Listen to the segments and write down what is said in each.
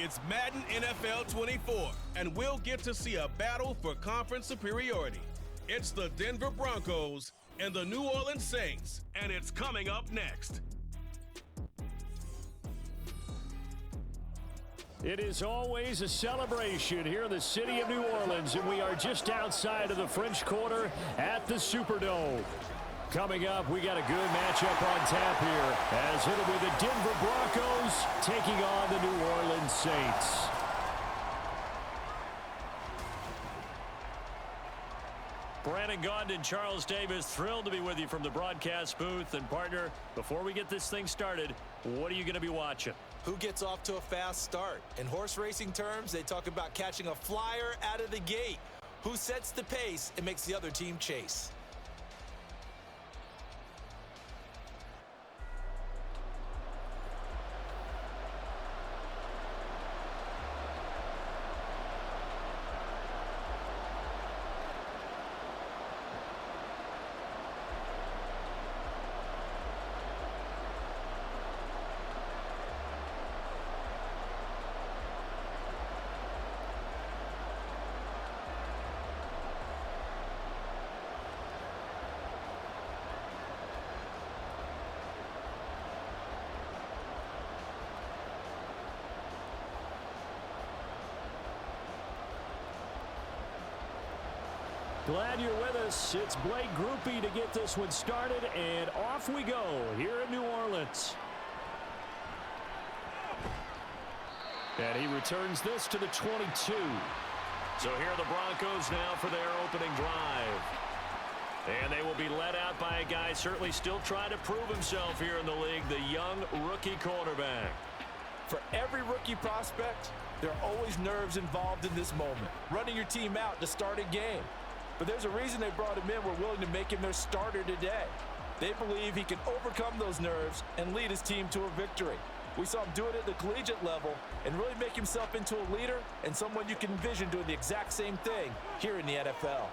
It's Madden NFL 24, and we'll get to see a battle for conference superiority. It's the Denver Broncos and the New Orleans Saints, and it's coming up next. It is always a celebration here in the city of New Orleans, and we are just outside of the French Quarter at the Superdome. Coming up, we got a good matchup on tap here, as it'll be the Denver Broncos taking on the New Orleans Saints. Brandon Gaudin, Charles Davis, thrilled to be with you from the broadcast booth. And partner, before we get this thing started, what are you going to be watching? Who gets off to a fast start? In horse racing terms, they talk about catching a flyer out of the gate. Who sets the pace and makes the other team chase? Glad you're with us. It's Blake Groupie to get this one started, and off we go here in New Orleans. And he returns this to the 22. So here are the Broncos now for their opening drive. And they will be led out by a guy certainly still trying to prove himself here in the league, the young rookie quarterback. For every rookie prospect, there are always nerves involved in this moment. Running your team out to start a game. But there's a reason they brought him in. We're willing to make him their starter today. They believe he can overcome those nerves and lead his team to a victory. We saw him do it at the collegiate level and really make himself into a leader and someone you can envision doing the exact same thing here in the NFL.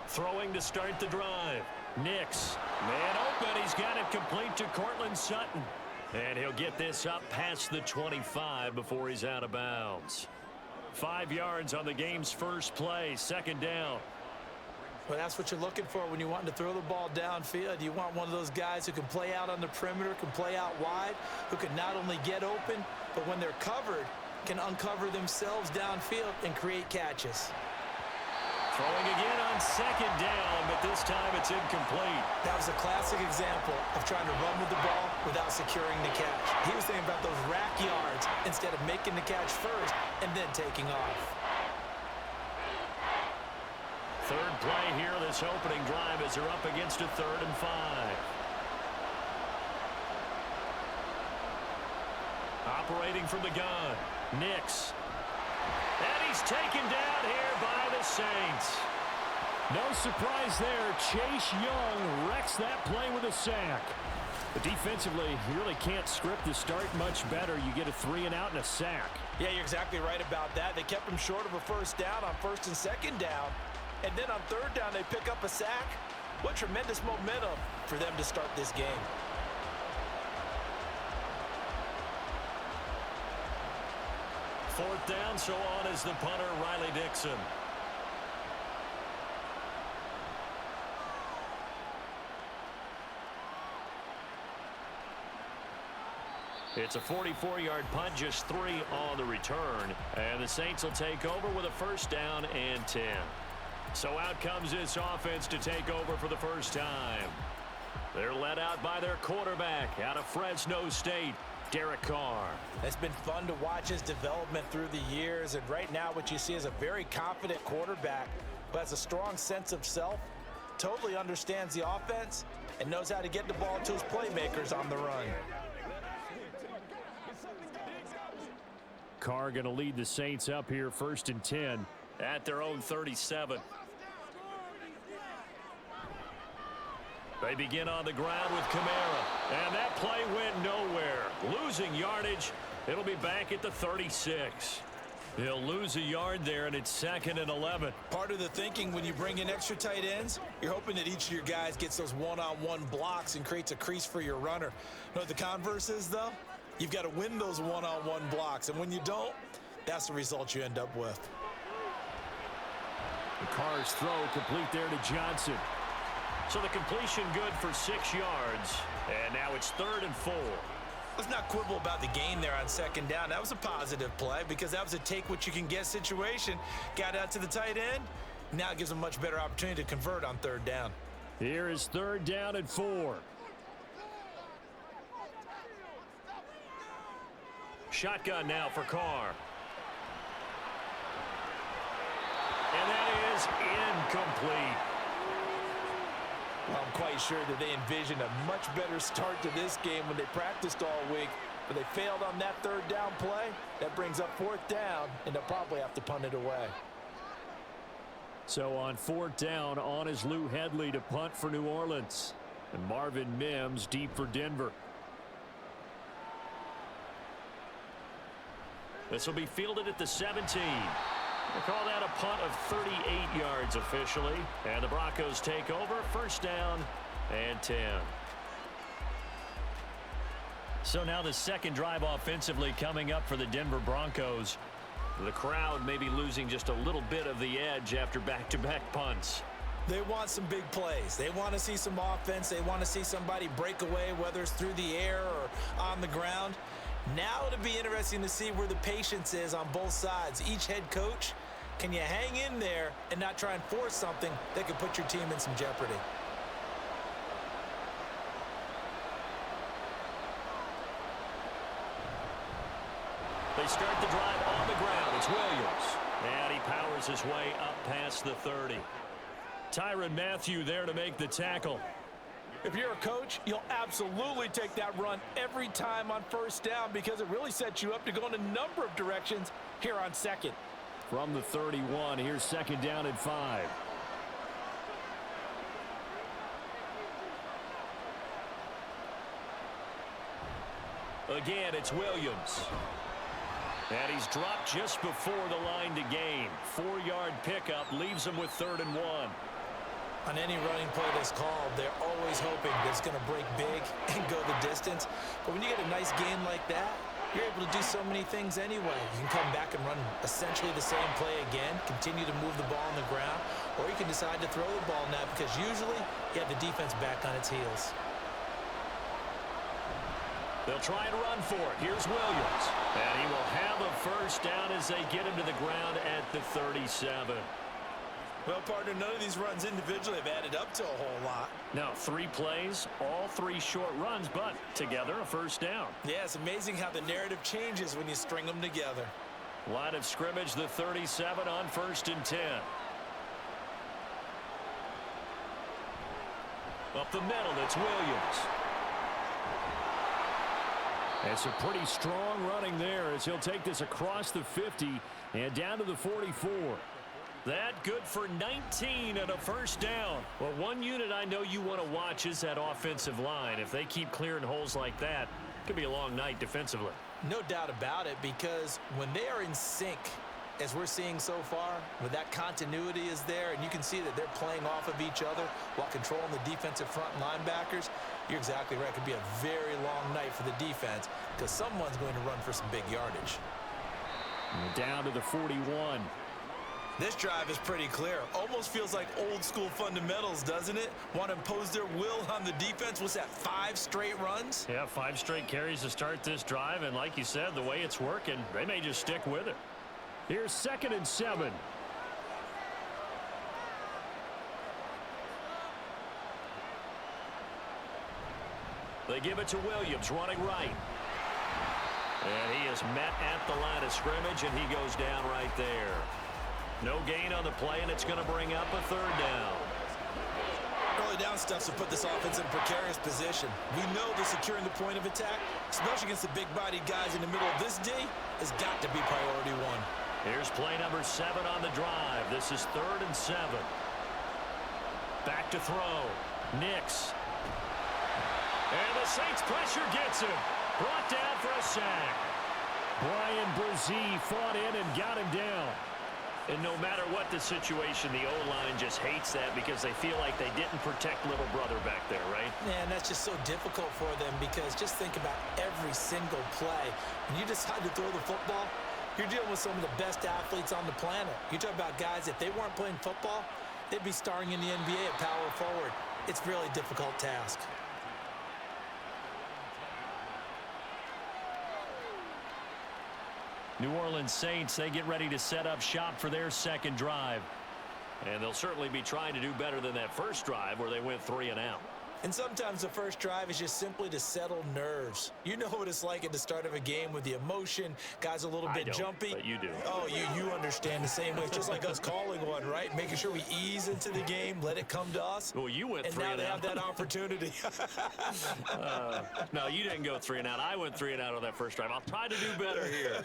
Throwing to start the drive. Nix. Man open. He's got it complete to Cortland Sutton. And he'll get this up past the 25 before he's out of bounds. 5 yards on the game's first play, second down. Well, that's what you're looking for when you're wanting to throw the ball downfield. You want one of those guys who can play out on the perimeter, can play out wide, who can not only get open, but when they're covered, can uncover themselves downfield and create catches. Throwing again on second down, but this time it's incomplete. That was a classic example of trying to run with the ball without securing the catch. He was thinking about those rack yards instead of making the catch first and then taking off. Third play here, this opening drive as they're up against a 3rd and 5. Operating from the gun, Nix. And he's taken down here by the Saints. No surprise there. Chase Young wrecks that play with a sack. But defensively, you really can't script the start much better. You get a 3 and out and a sack. Yeah, you're exactly right about that. They kept him short of a first down on first and second down. And then on third down, they pick up a sack. What tremendous momentum for them to start this game. Fourth down, so on is the punter, Riley Dixon. It's a 44-yard punt, just 3 on the return. And the Saints will take over with a first down and 10. So out comes this offense to take over for the first time. They're led out by their quarterback out of Fresno State, Derek Carr. It's been fun to watch his development through the years, and right now what you see is a very confident quarterback who has a strong sense of self, totally understands the offense, and knows how to get the ball to his playmakers on the run. Carr going to lead the Saints up here, 1st and 10 at their own 37. They begin on the ground with Kamara, and that play went nowhere. Losing yardage, it'll be back at the 36. He'll lose a yard there, and it's 2nd and 11. Part of the thinking when you bring in extra tight ends, you're hoping that each of your guys gets those one-on-one blocks and creates a crease for your runner. You know what the converse is, though? You've got to win those one-on-one blocks, and when you don't, that's the result you end up with. The Carr's throw complete there to Johnson. So the completion good for 6 yards, and now it's 3rd and 4. Let's not quibble about the gain there on 2nd down. That was a positive play because that was a take-what-you-can-get situation. Got out to the tight end. Now it gives them a much better opportunity to convert on 3rd down. Here is 3rd down and 4. Shotgun now for Carr. And that is incomplete. Well, I'm quite sure that they envisioned a much better start to this game when they practiced all week, but they failed on that 3rd down play. That brings up 4th down, and they'll probably have to punt it away. So on 4th down, on is Lou Hedley to punt for New Orleans. And Marvin Mims deep for Denver. This will be fielded at the 17. We'll call that a punt of 38 yards officially. And the Broncos take over. 1st down and 10. So now the 2nd drive offensively coming up for the Denver Broncos. The crowd may be losing just a little bit of the edge after back-to-back punts. They want some big plays. They want to see some offense. They want to see somebody break away, whether it's through the air or on the ground. Now it'll be interesting to see where the patience is on both sides. Each head coach, can you hang in there and not try and force something that could put your team in some jeopardy? They start the drive on the ground. It's Williams. And he powers his way up past the 30. Tyrann Mathieu there to make the tackle. If you're a coach, you'll absolutely take that run every time on 1st down because it really sets you up to go in a number of directions here on 2nd. From the 31, here's 2nd down and 5. Again, it's Williams. And he's dropped just before the line to gain. 4-yard pickup leaves him with 3rd and 1. On any running play that's called, they're always hoping that it's going to break big and go the distance. But when you get a nice gain like that, you're able to do so many things anyway. You can come back and run essentially the same play again, continue to move the ball on the ground, or you can decide to throw the ball now because usually you have the defense back on its heels. They'll try and run for it. Here's Williams. And he will have a 1st down as they get him to the ground at the 37. Well, partner, none of these runs individually have added up to a whole lot. Now, 3 plays, all 3 short runs, but together a 1st down. Yeah, it's amazing how the narrative changes when you string them together. Line of scrimmage, the 37 on 1st and 10. Up the middle, it's Williams. It's a pretty strong running there as he'll take this across the 50 and down to the 44. That good for 19 and a 1st down. Well, one unit I know you want to watch is that offensive line. If they keep clearing holes like that, it could be a long night defensively. No doubt about it, because when they are in sync, as we're seeing so far, when that continuity is there and you can see that they're playing off of each other while controlling the defensive front linebackers, you're exactly right. It could be a very long night for the defense because someone's going to run for some big yardage. And down to the 41. This drive is pretty clear. Almost feels like old school fundamentals, doesn't it? Want to impose their will on the defense. What's that, 5 straight runs? Yeah, 5 straight carries to start this drive. And like you said, the way it's working, they may just stick with it. Here's 2nd and 7. They give it to Williams, running right. And he is met at the line of scrimmage, and he goes down right there. No gain on the play, and it's going to bring up a 3rd down. Early down stuff to put this offense in a precarious position. We know that securing the point of attack, especially against the big-bodied guys in the middle of this D, has got to be priority 1. Here's play number 7 on the drive. This is 3rd and 7. Back to throw. Nix. And the Saints pressure gets him. Brought down for a sack. Brian Brzee fought in and got him down. And no matter what the situation, the O-line just hates that because they feel like they didn't protect little brother back there, right? And that's just so difficult for them because just think about every single play. When you decide to throw the football, you're dealing with some of the best athletes on the planet. You talk about guys, if they weren't playing football, they'd be starring in the NBA at power forward. It's a really difficult task. New Orleans Saints, they get ready to set up shop for their second drive. And they'll certainly be trying to do better than that first drive where they went 3 and out. And sometimes the first drive is just simply to settle nerves. You know what it's like at the start of a game with the emotion. Guys a little bit jumpy. But you do. Oh, you understand the same way. It's just like us calling one, right? Making sure we ease into the game, let it come to us. Well, you went 3 and out. And now they have that opportunity. No, you didn't go 3 and out. I went 3 and out on that first drive. I'll try to do better here.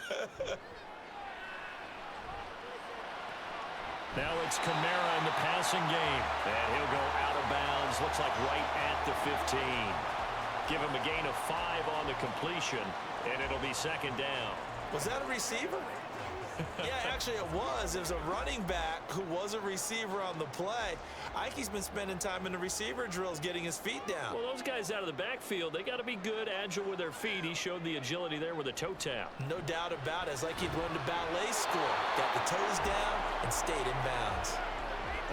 Now it's Kamara in the passing game. And he'll go out of bounds. Looks like right at the 15. Give him a gain of 5 on the completion, and it'll be second down. Was that a receiver? Yeah, actually it was. It was a running back who was a receiver on the play. Ike's been spending time in the receiver drills getting his feet down. Well, those guys out of the backfield, they got to be good, agile with their feet. He showed the agility there with a toe tap. No doubt about it. It's like he'd learned a ballet school. Got the toes down and stayed in bounds.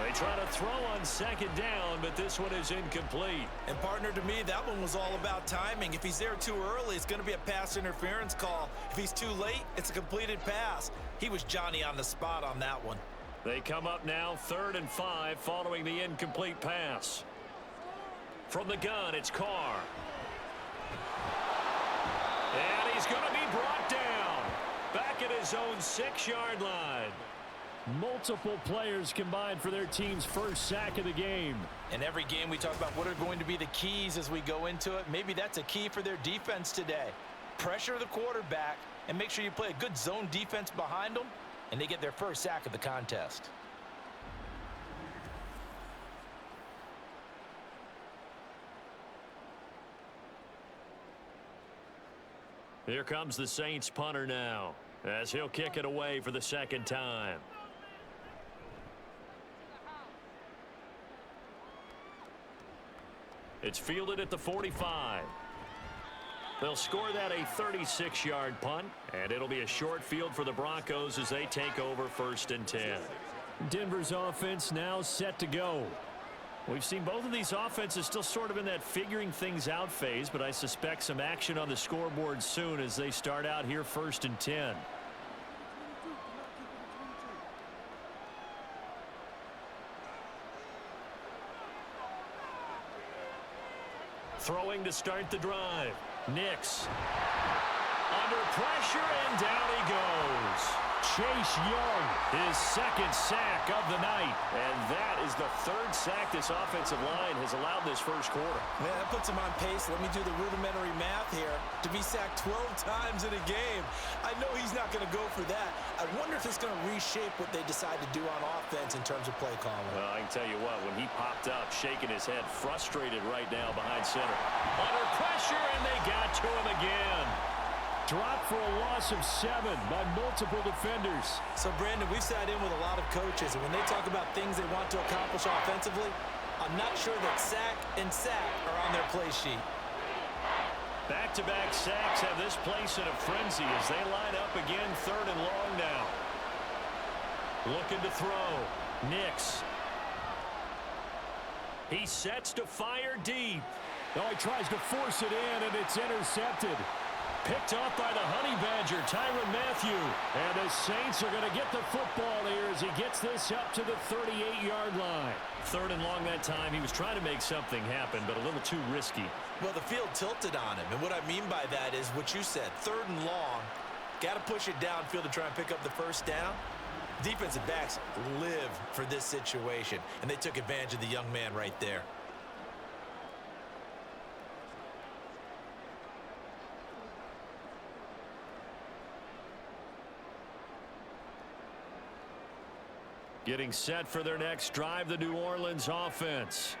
They try to throw on second down, but this one is incomplete. And partner, to me, that one was all about timing. If he's there too early, it's going to be a pass interference call. If he's too late, it's a completed pass. He was Johnny on the spot on that one. They come up now 3rd and 5 following the incomplete pass. From the gun, it's Carr. And he's going to be brought down. Back at his own 6-yard line. Multiple players combined for their team's first sack of the game. In every game we talk about what are going to be the keys as we go into it. Maybe that's a key for their defense today. Pressure the quarterback and make sure you play a good zone defense behind them, and they get their first sack of the contest. Here comes the Saints punter now, as he'll kick it away for the second time. It's fielded at the 45. They'll score that a 36-yard punt, and it'll be a short field for the Broncos as they take over 1st and 10. Denver's offense now set to go. We've seen both of these offenses still sort of in that figuring things out phase, but I suspect some action on the scoreboard soon as they start out here 1st and 10. Throwing to start the drive. Nix. Under pressure, and down he goes. Chase Young, his second sack of the night. And that is the 3rd sack this offensive line has allowed this first quarter. Man, that puts him on pace. Let me do the rudimentary math here. To be sacked 12 times in a game, I know he's not going to go for that. I wonder if it's going to reshape what they decide to do on offense in terms of play calling. Well, I can tell you what, when he popped up, shaking his head, frustrated right now behind center. Under pressure, and they got to him again. Dropped for a loss of 7 by multiple defenders. So, Brandon, we've sat in with a lot of coaches, and when they talk about things they want to accomplish offensively, I'm not sure that sack and sack are on their play sheet. Back-to-back sacks have this place in a frenzy as they line up again 3rd and long now. Looking to throw. Nix. He sets to fire deep. Oh, he tries to force it in, and it's intercepted. Picked off by the Honey Badger, Tyrann Mathieu. And the Saints are going to get the football here as he gets this up to the 38-yard line. 3rd and long that time. He was trying to make something happen, but a little too risky. Well, the field tilted on him. And what I mean by that is what you said. 3rd and long. Got to push it downfield to try and pick up the first down. Defensive backs live for this situation. And they took advantage of the young man right there. Getting set for their next drive, the New Orleans offense.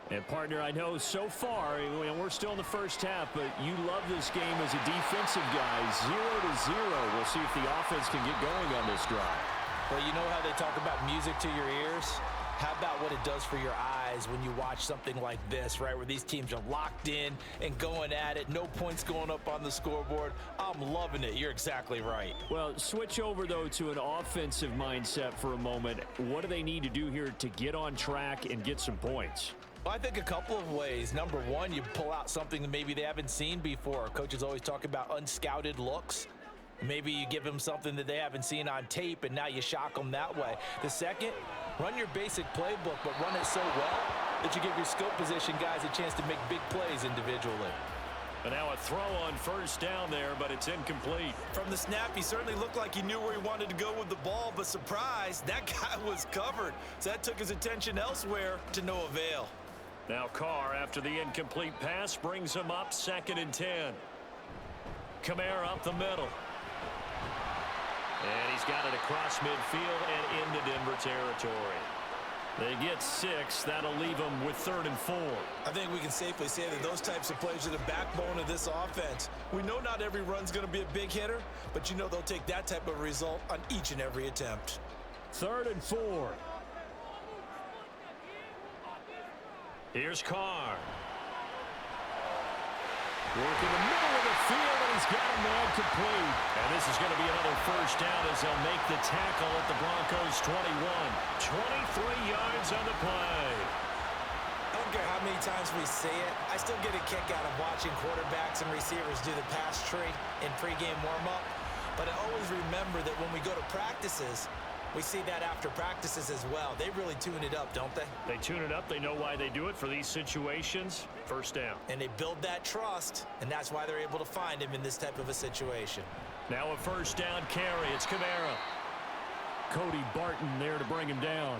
And, partner, I know so far, we're still in the first half, but you love this game as a defensive guy. 0-0. We'll see if the offense can get going on this drive. Well, you know how they talk about music to your ears? How about what it does for your eyes? eyes when you watch something like this, right, where these teams are locked in and going at it, no points going up on the scoreboard. I'm loving it. You're exactly right. Well, switch over, though, to an offensive mindset for a moment. What do they need to do here to get on track and get some points? Well, I think a couple of ways. Number one, you pull out something that maybe they haven't seen before. Coaches always talk about unscouted looks. Maybe you give them something that they haven't seen on tape, and now you shock them that way. The second, run your basic playbook, but run it so well that you give your skill position guys a chance to make big plays individually. And now a throw on first down there, but it's incomplete. From the snap, he certainly looked like he knew where he wanted to go with the ball, but surprise, that guy was covered. So that took his attention elsewhere to no avail. Now Carr, after the incomplete pass, brings him up 2nd and 10. Kamara up the middle. And he's got it across midfield and into Denver territory. They get 6. That'll leave them with 3rd and 4. I think we can safely say that those types of plays are the backbone of this offense. We know not every run's going to be a big hitter, but you know they'll take that type of result on each and every attempt. 3rd and 4. Here's Carr. Working the middle of the field, and he's got a man complete. And this is going to be another first down as they'll make the tackle at the Broncos 21. 23 yards on the play. I don't care how many times we say it, I still get a kick out of watching quarterbacks and receivers do the pass tree in pregame warm-up. But I always remember that when we go to practices, we see that after practices as well. They really tune it up, don't they? They tune it up. They know why they do it for these situations. First down. And they build that trust, and that's why they're able to find him in this type of a situation. Now a first down carry. It's Kamara. Cody Barton there to bring him down.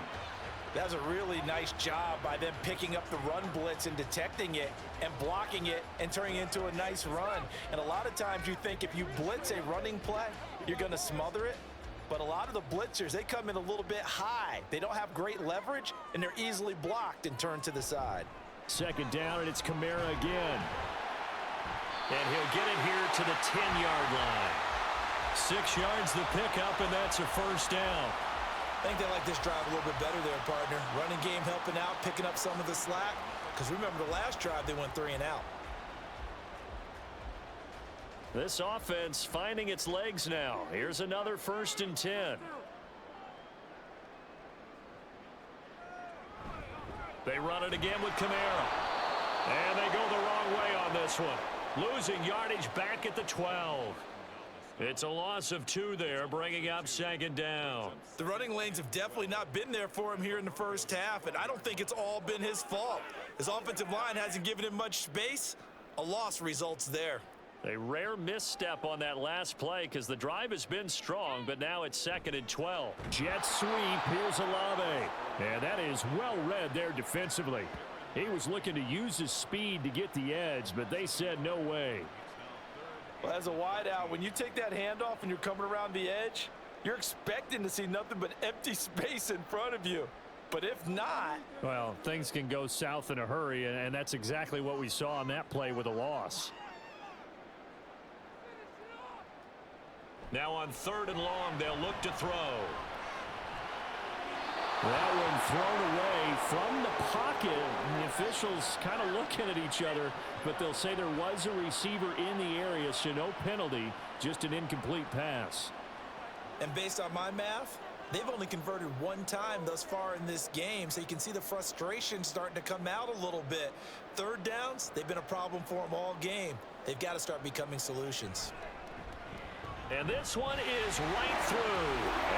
That's a really nice job by them picking up the run blitz and detecting it and blocking it and turning it into a nice run. And a lot of times you think if you blitz a running play, you're going to smother it. But a lot of the blitzers, they come in a little bit high. They don't have great leverage, and they're easily blocked and turned to the side. 2nd down, and it's Kamara again. And he'll get it here to the 10-yard line. 6 yards the pickup, and that's a first down. I think they like this drive a little bit better there, partner. Running game helping out, picking up some of the slack. Because remember the last drive, they went 3 and out. This offense finding its legs now. Here's another 1st and 10. They run it again with Kamara. And they go the wrong way on this one. Losing yardage back at the 12. It's a loss of 2 there, bringing up 2nd down. The running lanes have definitely not been there for him here in the first half, and I don't think it's all been his fault. His offensive line hasn't given him much space. A loss results there. A rare misstep on that last play because the drive has been strong, but now it's 2nd and 12. Jet sweep. Here's Olave. And that is well read there defensively. He was looking to use his speed to get the edge, but they said no way. Well, as a wideout, when you take that handoff and you're coming around the edge, you're expecting to see nothing but empty space in front of you. But if not... Well, things can go south in a hurry, and that's exactly what we saw on that play with a loss. Now on 3rd and long, they'll look to throw. That one thrown away from the pocket. And the officials kind of looking at each other, but they'll say there was a receiver in the area, so no penalty, just an incomplete pass. And based on my math, they've only converted 1 time thus far in this game, so you can see the frustration starting to come out a little bit. 3rd downs, they've been a problem for them all game. They've got to start becoming solutions. And this one is right through.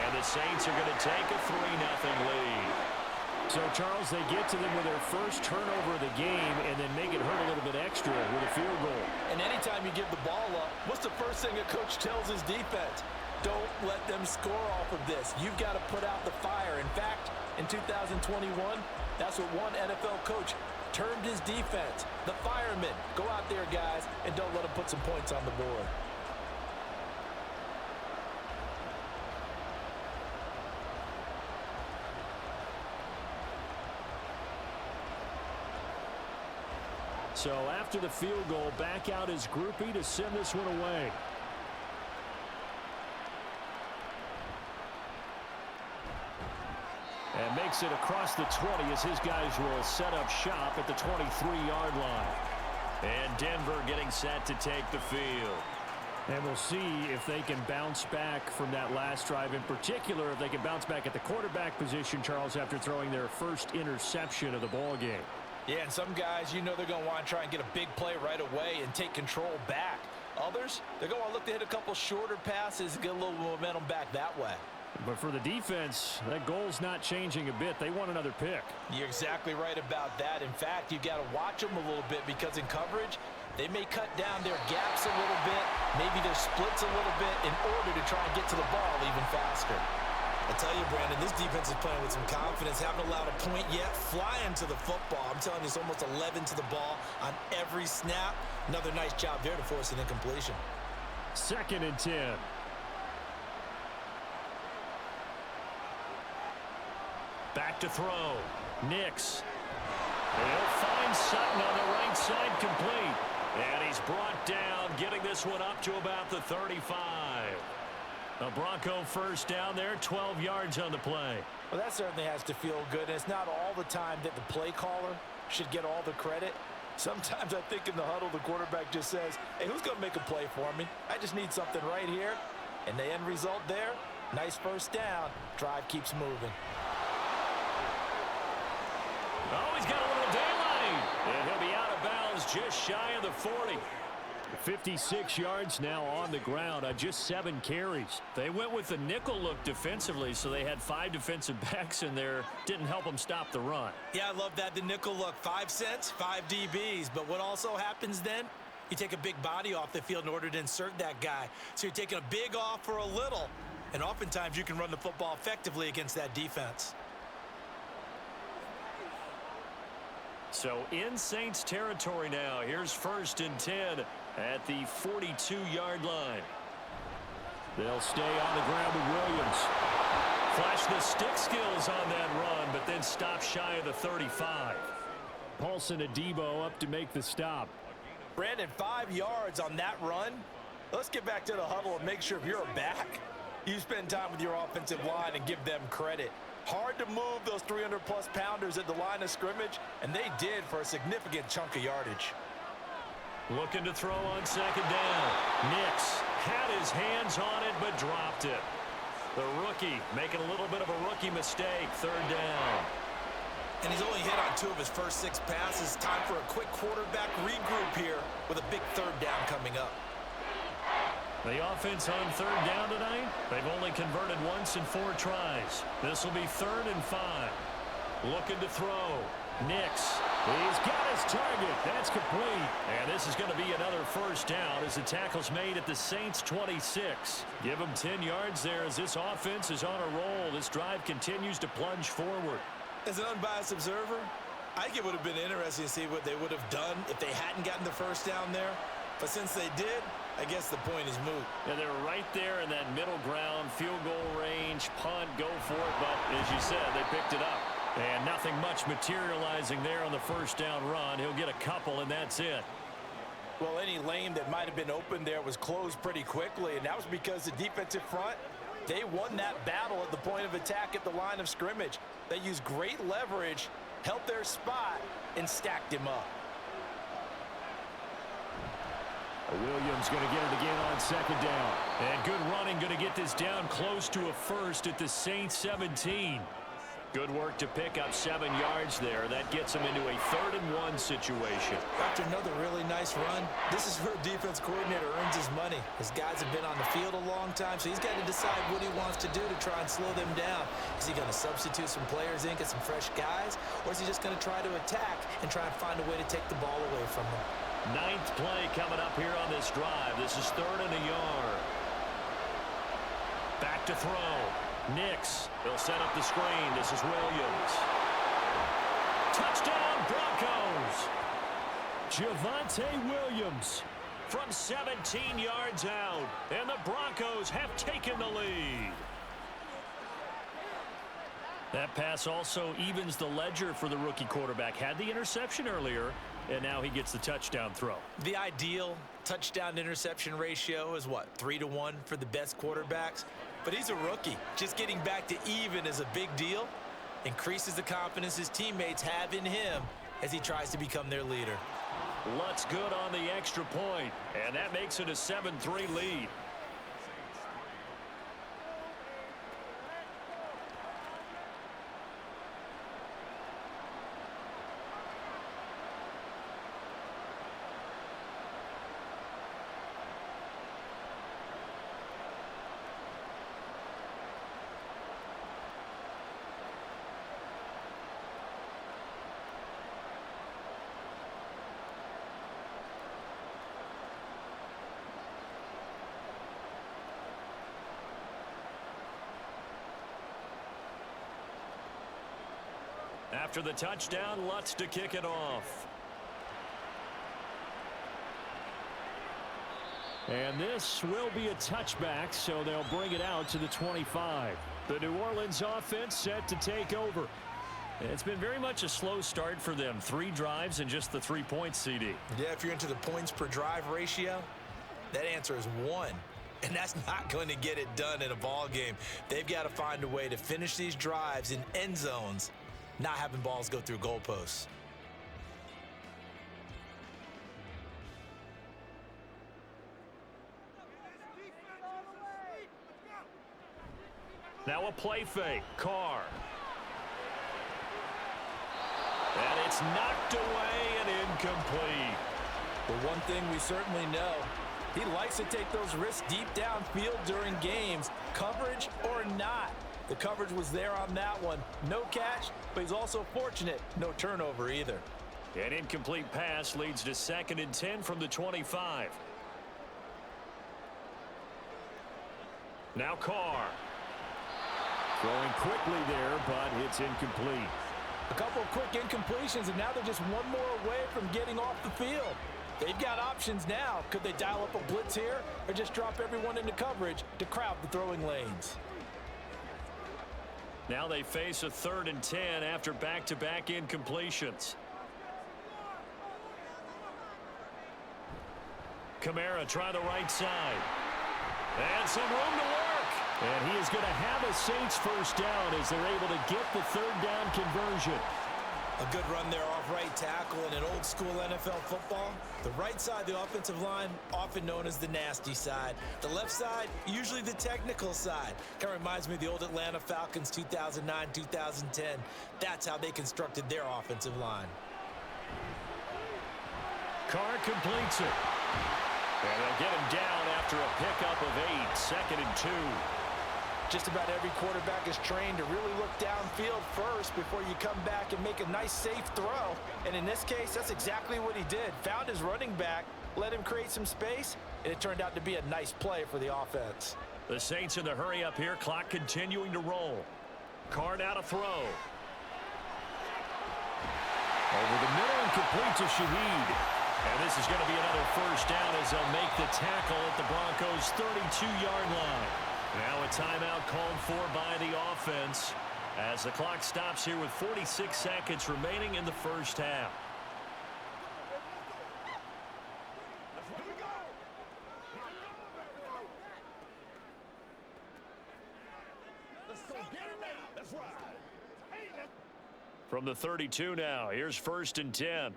And the Saints are going to take a 3-0 lead. So, Charles, they get to them with their first turnover of the game and then make it hurt a little bit extra with a field goal. And anytime you give the ball up, what's the first thing a coach tells his defense? Don't let them score off of this. You've got to put out the fire. In fact, in 2021, that's what one NFL coach termed his defense. The firemen. Go out there, guys, and don't let them put some points on the board. So after the field goal, back out is Groupie to send this one away. And makes it across the 20 as his guys will set up shop at the 23-yard line. And Denver getting set to take the field. And we'll see if they can bounce back from that last drive. In particular, if they can bounce back at the quarterback position, Charles, after throwing their first interception of the ball game. Yeah, and some guys, you know they're going to want to try and get a big play right away and take control back. Others, they're going to want to look to hit a couple shorter passes and get a little momentum back that way. But for the defense, that goal's not changing a bit. They want another pick. You're exactly right about that. In fact, you've got to watch them a little bit because in coverage, they may cut down their gaps a little bit, maybe their splits a little bit in order to try and get to the ball even faster. I tell you, Brandon, this defense is playing with some confidence. Haven't allowed a point yet. Flying to the football. I'm telling you, it's almost 11 to the ball on every snap. Another nice job there to force an incompletion. 2nd and 10. Back to throw. Nix. He'll find Sutton on the right side, complete. And he's brought down, getting this one up to about the 35. A Bronco first down there, 12 yards on the play. Well, that certainly has to feel good. And it's not all the time that the play caller should get all the credit. Sometimes I think in the huddle, the quarterback just says, hey, who's going to make a play for me? I just need something right here. And the end result there, nice first down. Drive keeps moving. Oh, he's got a little daylight. And he'll be out of bounds just shy of the 40. 56 yards now on the ground on just 7 carries. They went with the nickel look defensively, so they had 5 defensive backs in there. Didn't help them stop the run. Yeah, I love that, the nickel look. 5 cents, 5 DBs. But what also happens then? You take a big body off the field in order to insert that guy. So you're taking a big off for a little. And oftentimes you can run the football effectively against that defense. So in Saints territory now. Here's 1st and 10 at the 42-yard line. They'll stay on the ground with Williams. Flash the stick skills on that run, but then stop shy of the 35. Paulson Adebo up to make the stop. Brandon, 5 yards on that run. Let's get back to the huddle and make sure if you're a back, you spend time with your offensive line and give them credit. Hard to move those 300-plus pounders at the line of scrimmage, and they did for a significant chunk of yardage. Looking to throw on 2nd down. Nix had his hands on it, but dropped it. The rookie making a little bit of a rookie mistake. 3rd down. And he's only hit on 2 of his first 6 passes. Time for a quick quarterback regroup here with a big 3rd down coming up. The offense on 3rd down tonight, they've only converted once in 4 tries. This will be 3rd and 5. Looking to throw. Nix. He's got his target. That's complete. And this is going to be another 1st down as the tackle's made at the Saints 26. Give them 10 yards there as this offense is on a roll. This drive continues to plunge forward. As an unbiased observer, I think it would have been interesting to see what they would have done if they hadn't gotten the 1st down there. But since they did, I guess the point is moot. And they're right there in that middle ground, field goal range, punt, go for it. But as you said, they picked it up. And nothing much materializing there on the 1st down run. He'll get a couple, and that's it. Well, any lane that might have been open there was closed pretty quickly, and that was because the defensive front, they won that battle at the point of attack at the line of scrimmage. They used great leverage, held their spot, and stacked him up. Williams going to get it again on 2nd down. And good running, going to get this down close to a 1st at the Saints 17. Good work to pick up 7 yards there. That gets them into a 3rd and 1 situation. After another really nice run, this is where defense coordinator earns his money. His guys have been on the field a long time, so he's got to decide what he wants to do to try and slow them down. Is he going to substitute some players in, get some fresh guys, or is he just going to try to attack and try and find a way to take the ball away from them? 9th play coming up here on this drive. This is 3rd and a yard. Back to throw. Nix. They'll set up the screen. This is Williams. Touchdown, Broncos. Javonte Williams from 17 yards out. And the Broncos have taken the lead. That pass also evens the ledger for the rookie quarterback. Had the interception earlier, and now he gets the touchdown throw. The ideal touchdown-interception ratio is what, 3-to-1 for the best quarterbacks? But he's a rookie. Just getting back to even is a big deal. increases the confidence his teammates have in him as he tries to become their leader. Lutt's good on the extra point, and that makes it a 7-3 lead. After the touchdown, Lutz to kick it off. And this will be a touchback, so they'll bring it out to the 25. The New Orleans offense set to take over. It's been very much a slow start for them. 3 drives and just the 3 points, CD. Yeah, if you're into the points per drive ratio, that answer is 1. And that's not going to get it done in a ball game. They've got to find a way to finish these drives in end zones, not having balls go through goalposts. Now a play fake. Carr. And it's knocked away and incomplete. But one thing we certainly know, he likes to take those risks deep downfield during games, coverage or not. The coverage was there on that one. No catch, but he's also fortunate. No turnover either. An incomplete pass leads to 2nd and 10 from the 25. Now Carr. Throwing quickly there, but it's incomplete. A couple of quick incompletions, and now they're just one more away from getting off the field. They've got options now. Could they dial up a blitz here or just drop everyone into coverage to crowd the throwing lanes? Now they face a 3rd and 10 after back-to-back incompletions. Kamara try the right side. And some room to work. And he is going to have a Saints first down as they're able to get the 3rd down conversion. A good run there off right tackle in an old school NFL football. The right side of the offensive line, often known as the nasty side. The left side, usually the technical side. Kind of reminds me of the old Atlanta Falcons 2009, 2010. That's how they constructed their offensive line. Carr completes it. And they'll get him down after a pickup of 8, 2nd and 2. Just about every quarterback is trained to really look downfield first before you come back and make a nice, safe throw. And in this case, that's exactly what he did. Found his running back, let him create some space, and it turned out to be a nice play for the offense. The Saints in the hurry up here, clock continuing to roll. Carr now to throw. Over the middle and complete to Shaheed. And this is going to be another first down as they'll make the tackle at the Broncos' 32-yard line. Now a timeout called for by the offense as the clock stops here with 46 seconds remaining in the first half. From the 32 now, here's 1st and 10.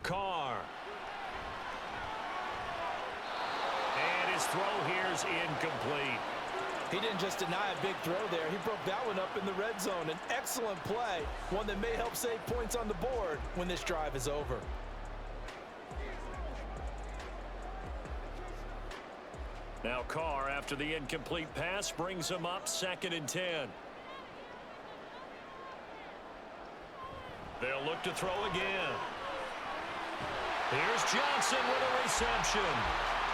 Carr. And his throw here's incomplete. He didn't just deny a big throw there. He broke that one up in the red zone. An excellent play, one that may help save points on the board when this drive is over. Now Carr, after the incomplete pass, brings him up 2nd and 10. They'll look to throw again. Here's Johnson with a reception.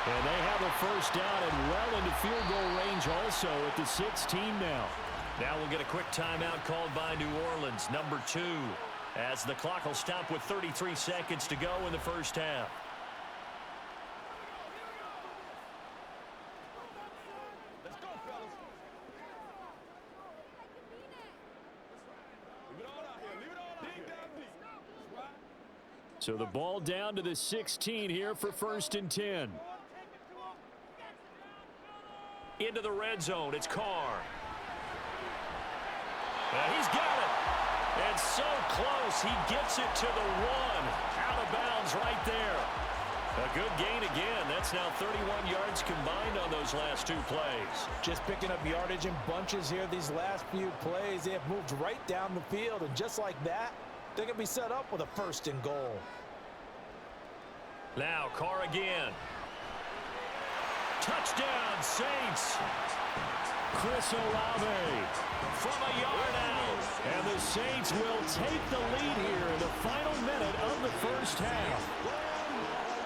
And they have a first down and well into field goal range also at the 16 now. Now we'll get a quick timeout called by New Orleans, number 2, as the clock will stop with 33 seconds to go in the first half. Let's go, fellas. Leave it all out here. Leave it all out here. That's right. So the ball down to the 16 here for 1st and 10. into the red zone. It's Carr. He's got it. And so close, he gets it to the 1. Out of bounds right there. A good gain again. That's now 31 yards combined on those last 2 plays. Just picking up yardage in bunches here these last few plays. They have moved right down the field, and just like that, they're going to be set up with a 1st and goal. Now Carr again. Touchdown, Saints. Chris Olave from a yard out. And the Saints will take the lead here in the final minute of the first half.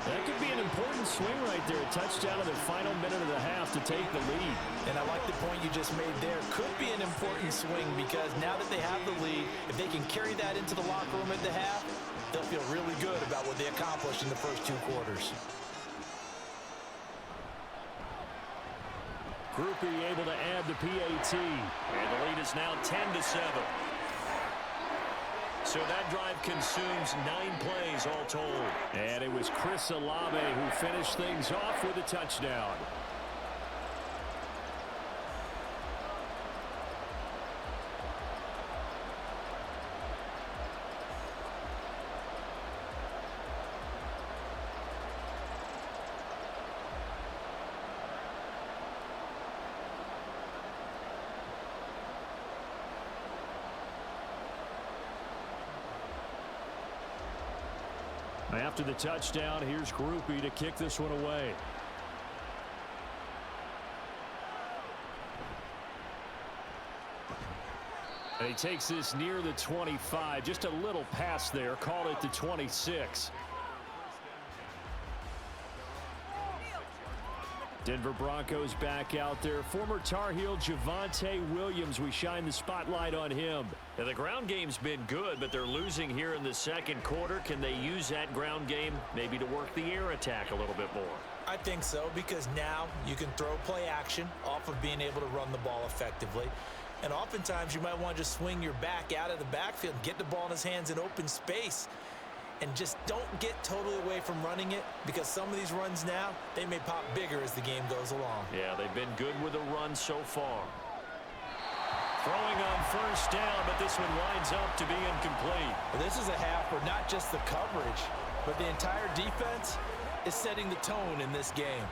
That could be an important swing right there. A touchdown in the final minute of the half to take the lead. And I like the point you just made there. Could be an important swing because now that they have the lead, if they can carry that into the locker room at the half, they'll feel really good about what they accomplished in the first 2 quarters. Groupie able to add the PAT. And the lead is now 10-7. So that drive consumes 9 plays all told. And it was Chris Olave who finished things off with a touchdown. After the touchdown, here's Groupie to kick this one away. And he takes this near the 25. Just a little pass there. Call it the 26. Denver Broncos back out there. Former Tar Heel Javonte Williams. We shine the spotlight on him. Now, the ground game's been good, but they're losing here in the second quarter. Can they use that ground game maybe to work the air attack a little bit more? I think so, because now you can throw play action off of being able to run the ball effectively. And oftentimes you might want to just swing your back out of the backfield, get the ball in his hands in open space, and just don't get totally away from running it, because some of these runs now, they may pop bigger as the game goes along. Yeah, they've been good with a run so far. Throwing on first down, but this one winds up to be incomplete. Well, this is a half where not just the coverage, but the entire defense is setting the tone in this game.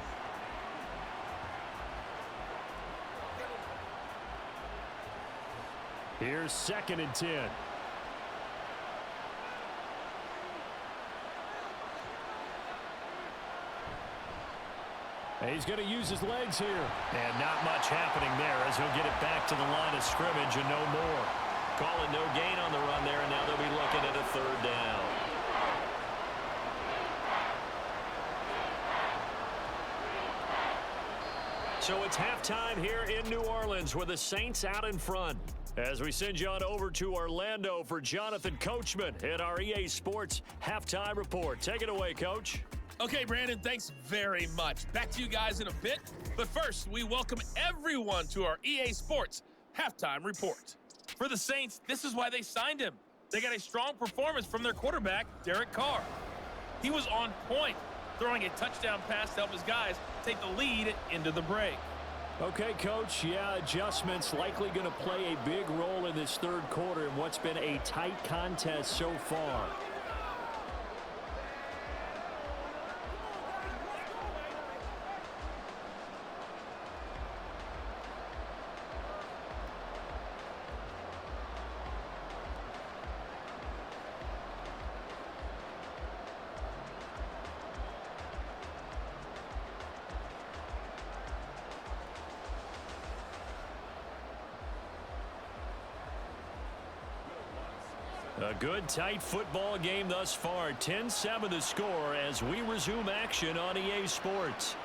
Here's 2nd and 10. And he's going to use his legs here. And not much happening there as he'll get it back to the line of scrimmage and no more. Calling no gain on the run there, and now they'll be looking at a 3rd down. So it's halftime here in New Orleans with the Saints out in front. As we send you on over to Orlando for Jonathan Coachman at our EA Sports Halftime Report. Take it away, Coach. Okay, Brandon, thanks very much. Back to you guys in a bit. But first, we welcome everyone to our EA Sports Halftime Report. For the Saints, this is why they signed him. They got a strong performance from their quarterback, Derek Carr. He was on point, throwing a touchdown pass to help his guys take the lead into the break. Okay, Coach, yeah, adjustments likely going to play a big role in this 3rd quarter in what's been a tight contest so far. A good, tight football game thus far. 10-7 the score as we resume action on EA Sports.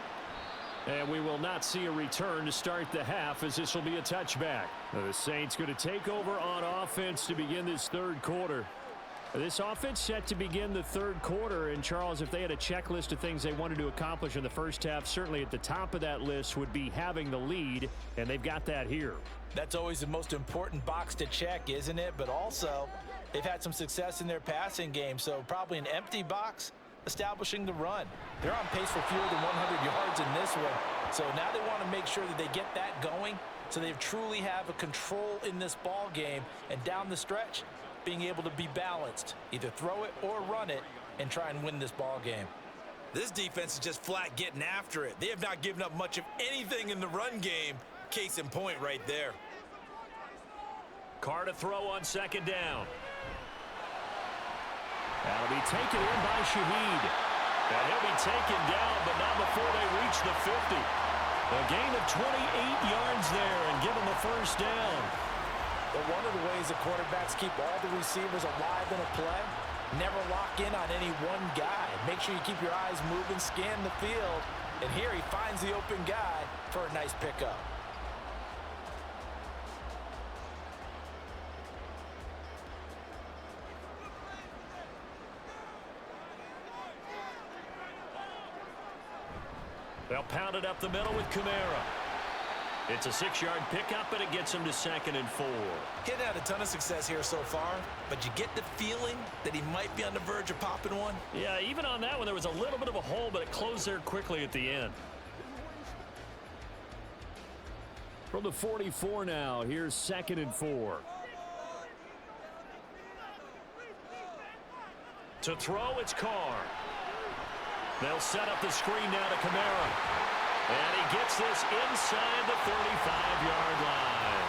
And we will not see a return to start the half, as this will be a touchback. The Saints going to take over on offense to begin this 3rd quarter. This offense set to begin the 3rd quarter. And, Charles, if they had a checklist of things they wanted to accomplish in the first half, certainly at the top of that list would be having the lead, and they've got that here. That's always the most important box to check, isn't it? But also, they've had some success in their passing game, so probably an empty box establishing the run. They're on pace for fewer than 100 yards in this one. So now they want to make sure that they get that going so they truly have a control in this ball game, and down the stretch, being able to be balanced. Either throw it or run it and try and win this ball game. This defense is just flat getting after it. They have not given up much of anything in the run game. Case in point right there. Carr to throw on second down. That'll be taken in by Shaheed. And he'll be taken down, but not before they reach the 50. A gain of 28 yards there and give them the first down. But one of the ways the quarterbacks keep all the receivers alive in a play, never lock in on any one guy. Make sure you keep your eyes moving, scan the field. And here he finds the open guy for a nice pickup. They'll pound it up the middle with Kamara. It's a 6-yard pickup, and it gets him to 2nd and 4. He hadn't had a ton of success here so far, but you get the feeling that he might be on the verge of popping one. Yeah, even on that one, there was a little bit of a hole, but it closed there quickly at the end. From the 44 now, here's 2nd and 4. To throw, it's Carr. They'll set up the screen now to Kamara. And he gets this inside the 35-yard line.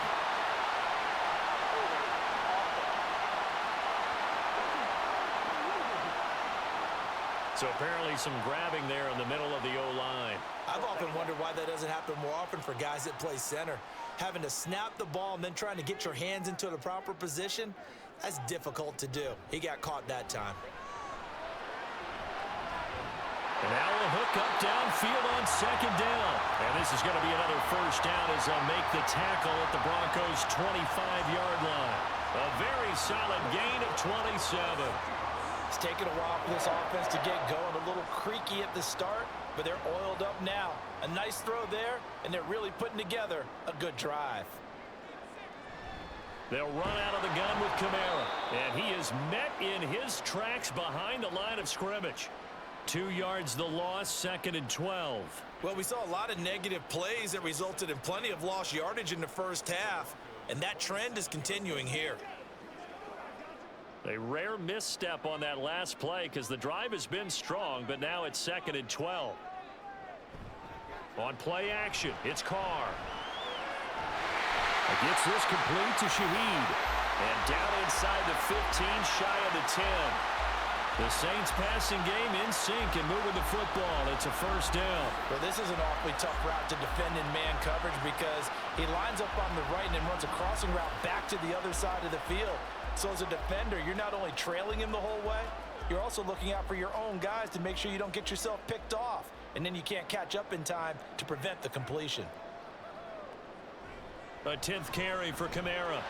So apparently some grabbing there in the middle of the O-line. I've often wondered why that doesn't happen more often for guys that play center. Having to snap the ball and then trying to get your hands into the proper position, that's difficult to do. He got caught that time. And now a hook up downfield on second down. And this is going to be another first down as they'll make the tackle at the Broncos' 25-yard line. A very solid gain of 27. It's taken a while for this offense to get going. A little creaky at the start, but they're oiled up now. A nice throw there, and they're really putting together a good drive. They'll run out of the gun with Kamara. And he is met in his tracks behind the line of scrimmage. 2 yards the loss, 2nd and 12. Well, we saw a lot of negative plays that resulted in plenty of lost yardage in the first half, and that trend is continuing here. A rare misstep on that last play because the drive has been strong, but now it's 2nd and 12. On play action, it's Carr. Gets this complete to Shaheed. And down inside the 15, shy of the 10. The Saints passing game in sync and moving the football. It's a first down. Well, this is an awfully tough route to defend in man coverage because he lines up on the right and then runs a crossing route back to the other side of the field. So as a defender, you're not only trailing him the whole way, you're also looking out for your own guys to make sure you don't get yourself picked off. And then you can't catch up in time to prevent the completion. A 10th carry for Kamara.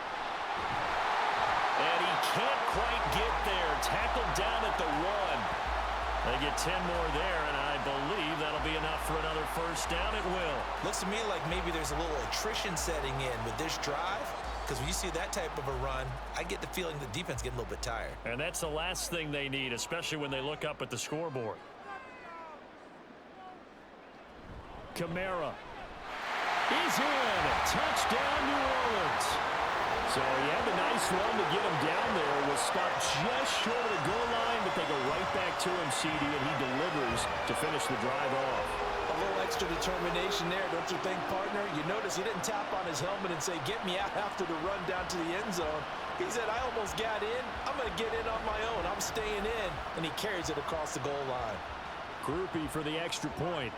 And he can't quite get there. Tackled down at the 1. They get 10 more there, and I believe that'll be enough for another first down. It will. Looks to me like maybe there's a little attrition setting in with this drive, because when you see that type of a run, I get the feeling the defense getting a little bit tired. And that's the last thing they need, especially when they look up at the scoreboard. Kamara is in. Touchdown, New Orleans. So he had a nice run to get him down there. Was stopped just short of the goal line, but they go right back to him, CD, and he delivers to finish the drive off. A little extra determination there, don't you think, partner? You notice he didn't tap on his helmet and say, get me out after the run down to the end zone. He said, I almost got in. I'm going to get in on my own. I'm staying in. And he carries it across the goal line. Groupie for the extra point.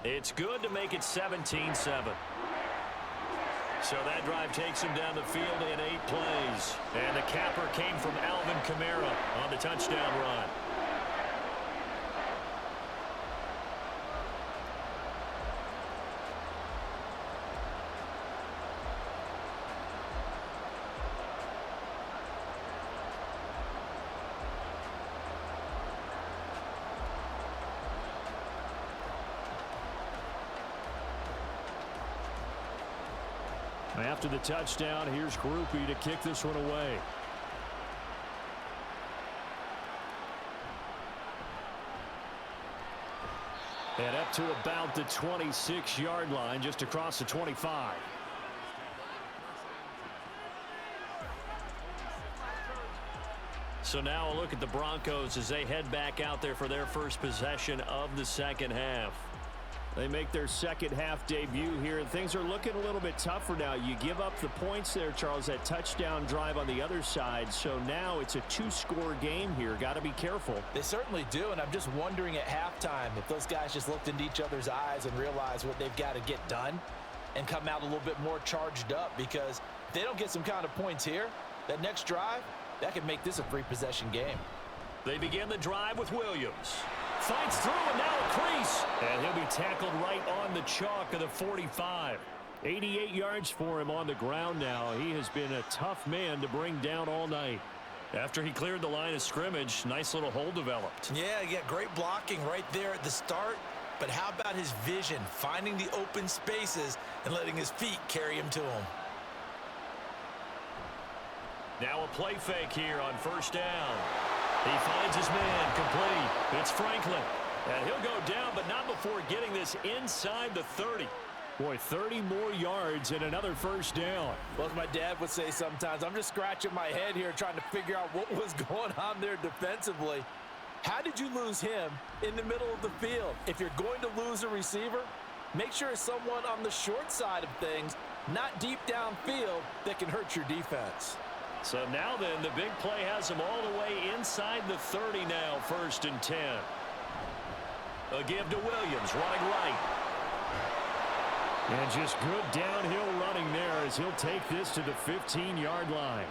It's good to make it 17-7. So that drive takes him down the field in 8 plays. And the capper came from Alvin Kamara on the touchdown run. After the touchdown, here's Groupie to kick this one away. And up to about the 26-yard line, just across the 25. So now a look at the Broncos as they head back out there for their first possession of the second half. They make their second half debut here, and things are looking a little bit tougher now. You give up the points there, Charles, that touchdown drive on the other side. So now it's a two-score game here. Got to be careful. They certainly do, and I'm just wondering at halftime if those guys just looked into each other's eyes and realized what they've got to get done and come out a little bit more charged up, because if they don't get some kind of points here, that next drive, that could make this a three-possession game. They begin the drive with Williams. Fights through, and now a crease. And he'll be tackled right on the chalk of the 45. 88 yards for him on the ground now. He has been a tough man to bring down all night. After he cleared the line of scrimmage, nice little hole developed. Yeah, great blocking right there at the start. But how about his vision, finding the open spaces and letting his feet carry him to him? Now a play fake here on first down. He finds his man, complete. It's Franklin. And he'll go down, but not before getting this inside the 30. Boy, 30 more yards and another first down. Well, as my dad would say sometimes, I'm just scratching my head here trying to figure out what was going on there defensively. How did you lose him in the middle of the field? If you're going to lose a receiver, make sure it's someone on the short side of things, not deep downfield, that can hurt your defense. So now then, the big play has him all the way inside the 30 now, 1st and 10. A give to Williams, running right. And just good downhill running there as he'll take this to the 15-yard line.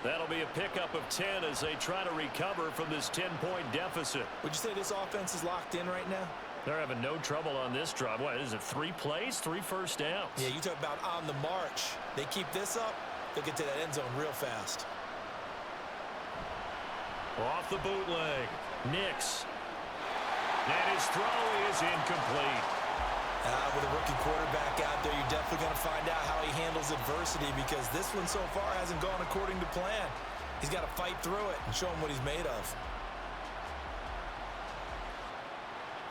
That'll be a pickup of 10 as they try to recover from this 10-point deficit. Would you say this offense is locked in right now? They're having no trouble on this drive. What is it, 3 plays, 3 first downs? Yeah, you talk about on the march. They keep this up, they'll get to that end zone real fast. Off the bootleg, Nix. And his throw is incomplete. With a rookie quarterback out there, you're definitely going to find out how he handles adversity, because this one so far hasn't gone according to plan. He's got to fight through it and show him what he's made of.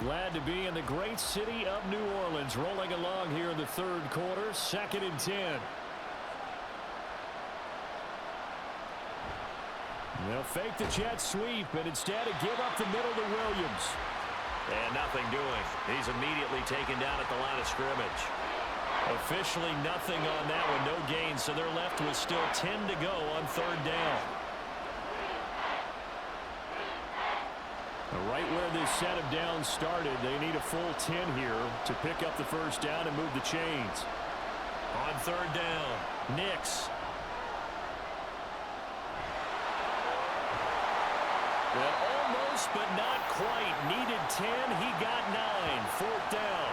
Glad to be in the great city of New Orleans, rolling along here in the third quarter, 2nd and 10. They'll fake the jet sweep, and instead give up the middle to Williams. And nothing doing. He's immediately taken down at the line of scrimmage. Officially nothing on that one, no gain, so they're left with still 10 to go on 3rd down. Right where this set of downs started, they need a full 10 here to pick up the first down and move the chains. On 3rd down, Nix. Well, almost, but not quite. Needed 10. He got 9. 4th down.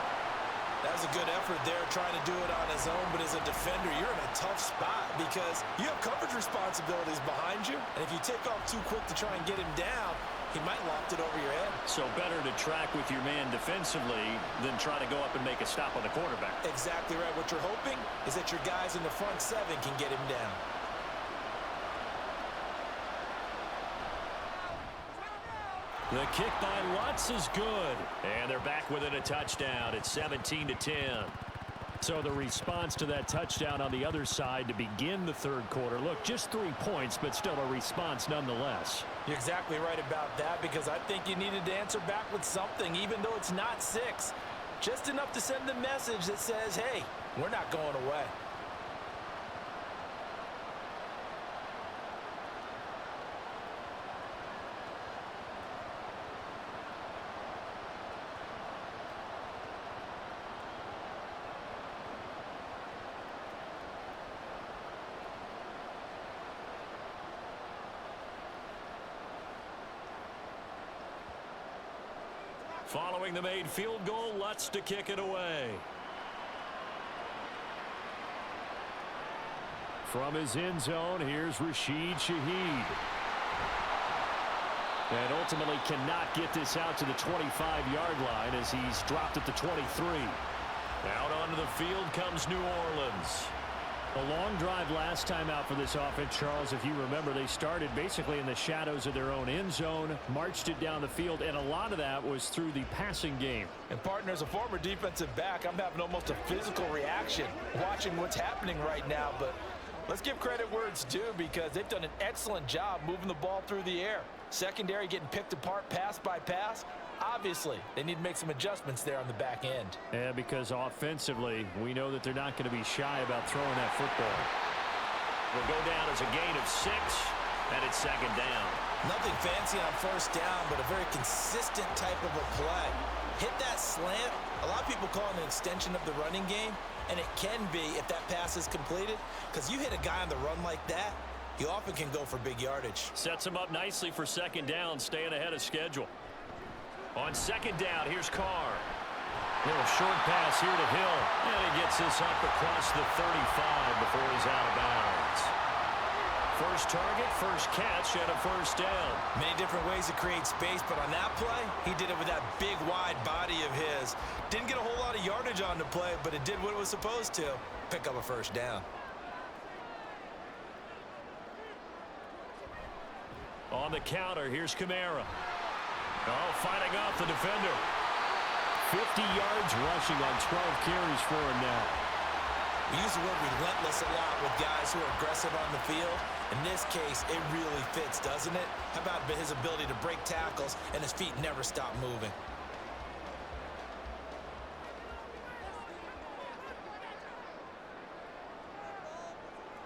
That was a good effort there, trying to do it on his own, but as a defender, you're in a tough spot because you have coverage responsibilities behind you, and if you take off too quick to try and get him down, he might loft it over your head. So better to track with your man defensively than try to go up and make a stop on the quarterback. Exactly right. What you're hoping is that your guys in the front 7 can get him down. The kick by Lutz is good. And they're back within a touchdown. It's 17-10. So the response to that touchdown on the other side to begin the third quarter. Look, just 3 points, but still a response nonetheless. You're exactly right about that, because I think you needed to answer back with something, even though it's not 6. Just enough to send the message that says, hey, we're not going away. Following the made field goal, Lutz to kick it away. From his end zone, here's Rashid Shaheed. And ultimately cannot get this out to the 25-yard line as he's dropped at the 23. Out onto the field comes New Orleans. A long drive last time out for this offense, Charles. If you remember, they started basically in the shadows of their own end zone, marched it down the field, and a lot of that was through the passing game. And partner, as a former defensive back, I'm having almost a physical reaction watching what's happening right now. But let's give credit where it's due, because they've done an excellent job moving the ball through the air. Secondary getting picked apart pass by pass. Obviously, they need to make some adjustments there on the back end. Yeah, because offensively, we know that they're not going to be shy about throwing that football. Will go down as a gain of 6, and it's second down. Nothing fancy on first down, but a very consistent type of a play. Hit that slant. A lot of people call it an extension of the running game, and it can be if that pass is completed, because you hit a guy on the run like that, you often can go for big yardage. Sets him up nicely for second down, staying ahead of schedule. On second down, here's Carr. Little short pass here to Hill. And he gets this up across the 35 before he's out of bounds. First target, first catch, and a first down. Many different ways to create space, but on that play, he did it with that big, wide body of his. Didn't get a whole lot of yardage on the play, but it did what it was supposed to. Pick up a first down. On the counter, here's Kamara. Oh, fighting off the defender. 50 yards rushing on 12 carries for him now. We use the word relentless a lot with guys who are aggressive on the field. In this case, it really fits, doesn't it? How about his ability to break tackles and his feet never stop moving?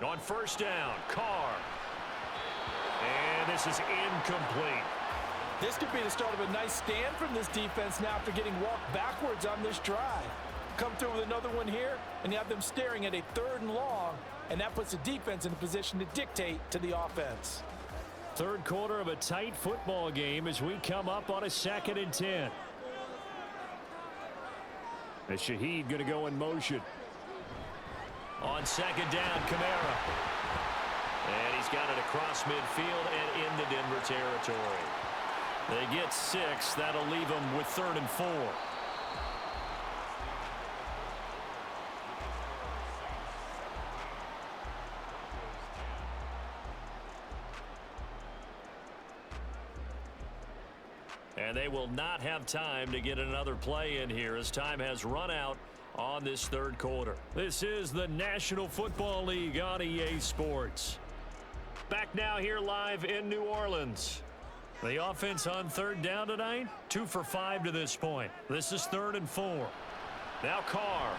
On first down, Carr. And this is incomplete. This could be the start of a nice stand from this defense now after getting walked backwards on this drive. Come through with another one here, and you have them staring at a 3rd and long, and that puts the defense in a position to dictate to the offense. Third quarter of a tight football game as we come up on a 2nd and 10. As Shaheed going to go in motion. On second down, Kamara. And he's got it across midfield and into Denver territory. They get 6. That'll leave them with 3rd and 4. And they will not have time to get another play in here as time has run out on this 3rd quarter. This is the National Football League on EA Sports. Back now here live in New Orleans. The offense on 3rd down tonight, 2 for 5 to this point. This is 3rd and 4. Now Carr.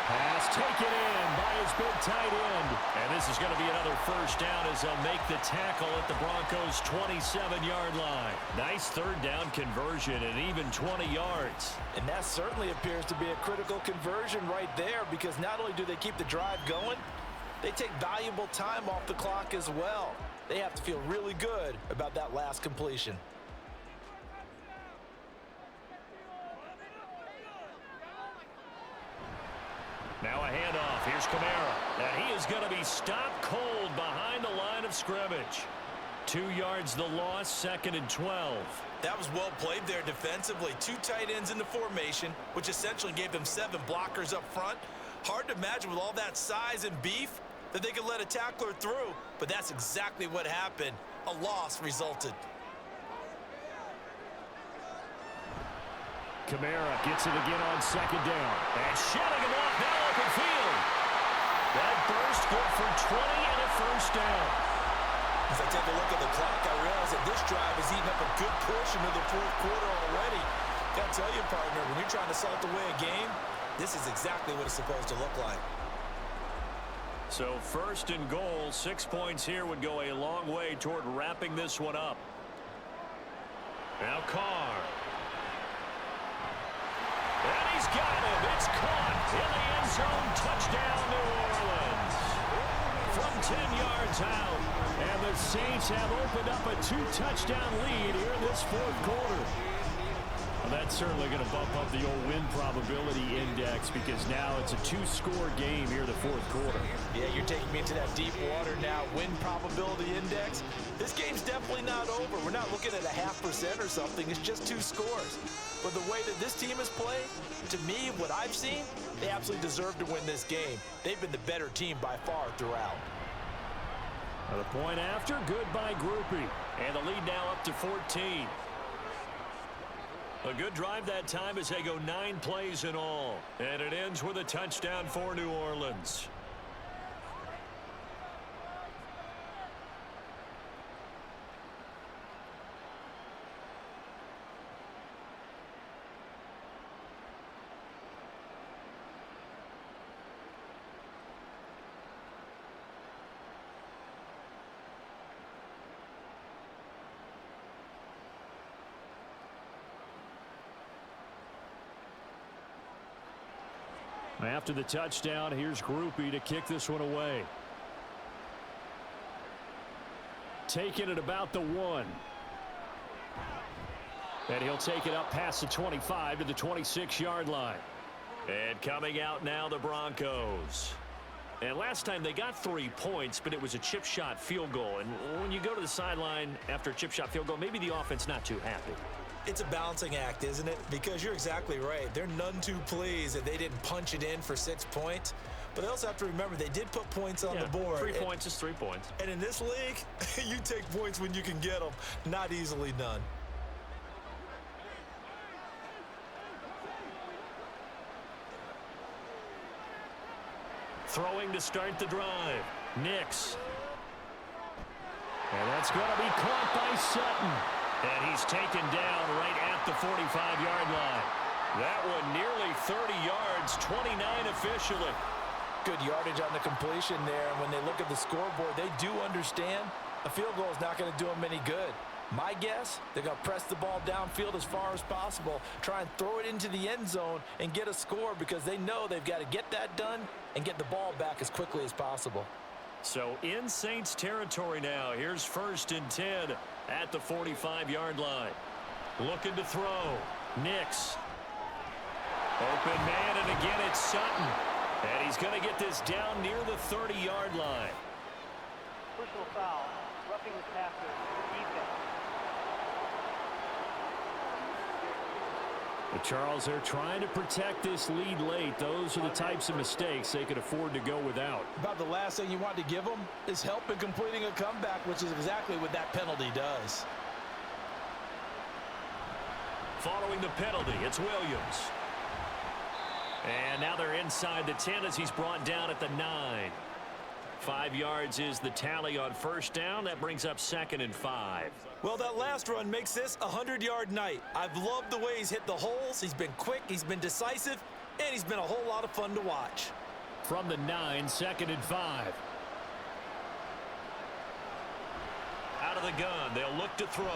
Pass taken in by his big tight end. And this is going to be another first down as they'll make the tackle at the Broncos' 27-yard line. Nice 3rd down conversion and even 20 yards. And that certainly appears to be a critical conversion right there, because not only do they keep the drive going, they take valuable time off the clock as well. They have to feel really good about that last completion. Now a handoff. Here's Kamara. And he is going to be stopped cold behind the line of scrimmage. 2 yards the loss, 2nd and 12. That was well played there defensively. 2 tight ends in the formation, which essentially gave them 7 blockers up front. Hard to imagine with all that size and beef that they could let a tackler through, but that's exactly what happened. A loss resulted. Kamara gets it again on 2nd down. And shutting him off now open field. That burst good for 20 and a first down. As I take a look at the clock, I realize that this drive has eaten up a good portion of the 4th quarter already. Gotta tell you, partner, when you're trying to salt away a game, this is exactly what it's supposed to look like. So 1st and goal, 6 points here would go a long way toward wrapping this one up. Now Carr. And he's got him. It's caught in the end zone. Touchdown, New Orleans. From 10 yards out. And the Saints have opened up a 2-touchdown lead here in this 4th quarter. That's certainly going to bump up the old win probability index because now it's a two-score game here the fourth quarter. Yeah, you're taking me into that deep water now. Win probability index. This game's definitely not over. We're not looking at a 0.5% or something. It's just 2 scores. But the way that this team has played, to me, what I've seen, they absolutely deserve to win this game. They've been the better team by far throughout. The point after, good by Groupie. And the lead now up to 14. A good drive that time as they go 9 plays in all. And it ends with a touchdown for New Orleans. After the touchdown, here's Groupie to kick this one away. Taking it about the 1. And he'll take it up past the 25 to the 26-yard line. And coming out now, the Broncos. And last time they got 3 points, but it was a chip shot field goal. And when you go to the sideline after a chip shot field goal, maybe the offense not too happy. It's a balancing act, isn't it? Because you're exactly right. They're none too pleased that they didn't punch it in for 6 points. But they also have to remember they did put points on the board. 3 points is 3 points. And in this league, you take points when you can get them. Not easily done. Throwing to start the drive. Nix. And that's going to be caught by Sutton. And he's taken down right at the 45-yard line. That one nearly 30 yards, 29 officially. Good yardage on the completion there. And when they look at the scoreboard, they do understand a field goal is not going to do them any good. My guess, they're going to press the ball downfield as far as possible, try and throw it into the end zone and get a score because they know they've got to get that done and get the ball back as quickly as possible. So in Saints territory now. Here's 1st and 10 at the 45-yard line. Looking to throw. Nix. Open man, and again it's Sutton. And he's going to get this down near the 30-yard line. Personal foul, roughing the passer, defense. But Charles, they're trying to protect this lead late. Those are the types of mistakes they could afford to go without. About the last thing you want to give them is help in completing a comeback, which is exactly what that penalty does. Following the penalty, it's Williams. And now they're inside the 10 as he's brought down at the 9. 5 yards is the tally on 1st down. That brings up 2nd and 5. Well, that last run makes this a 100-yard night. I've loved the way he's hit the holes. He's been quick, he's been decisive, and he's been a whole lot of fun to watch. From the 9, 2nd and 5. Out of the gun, they'll look to throw.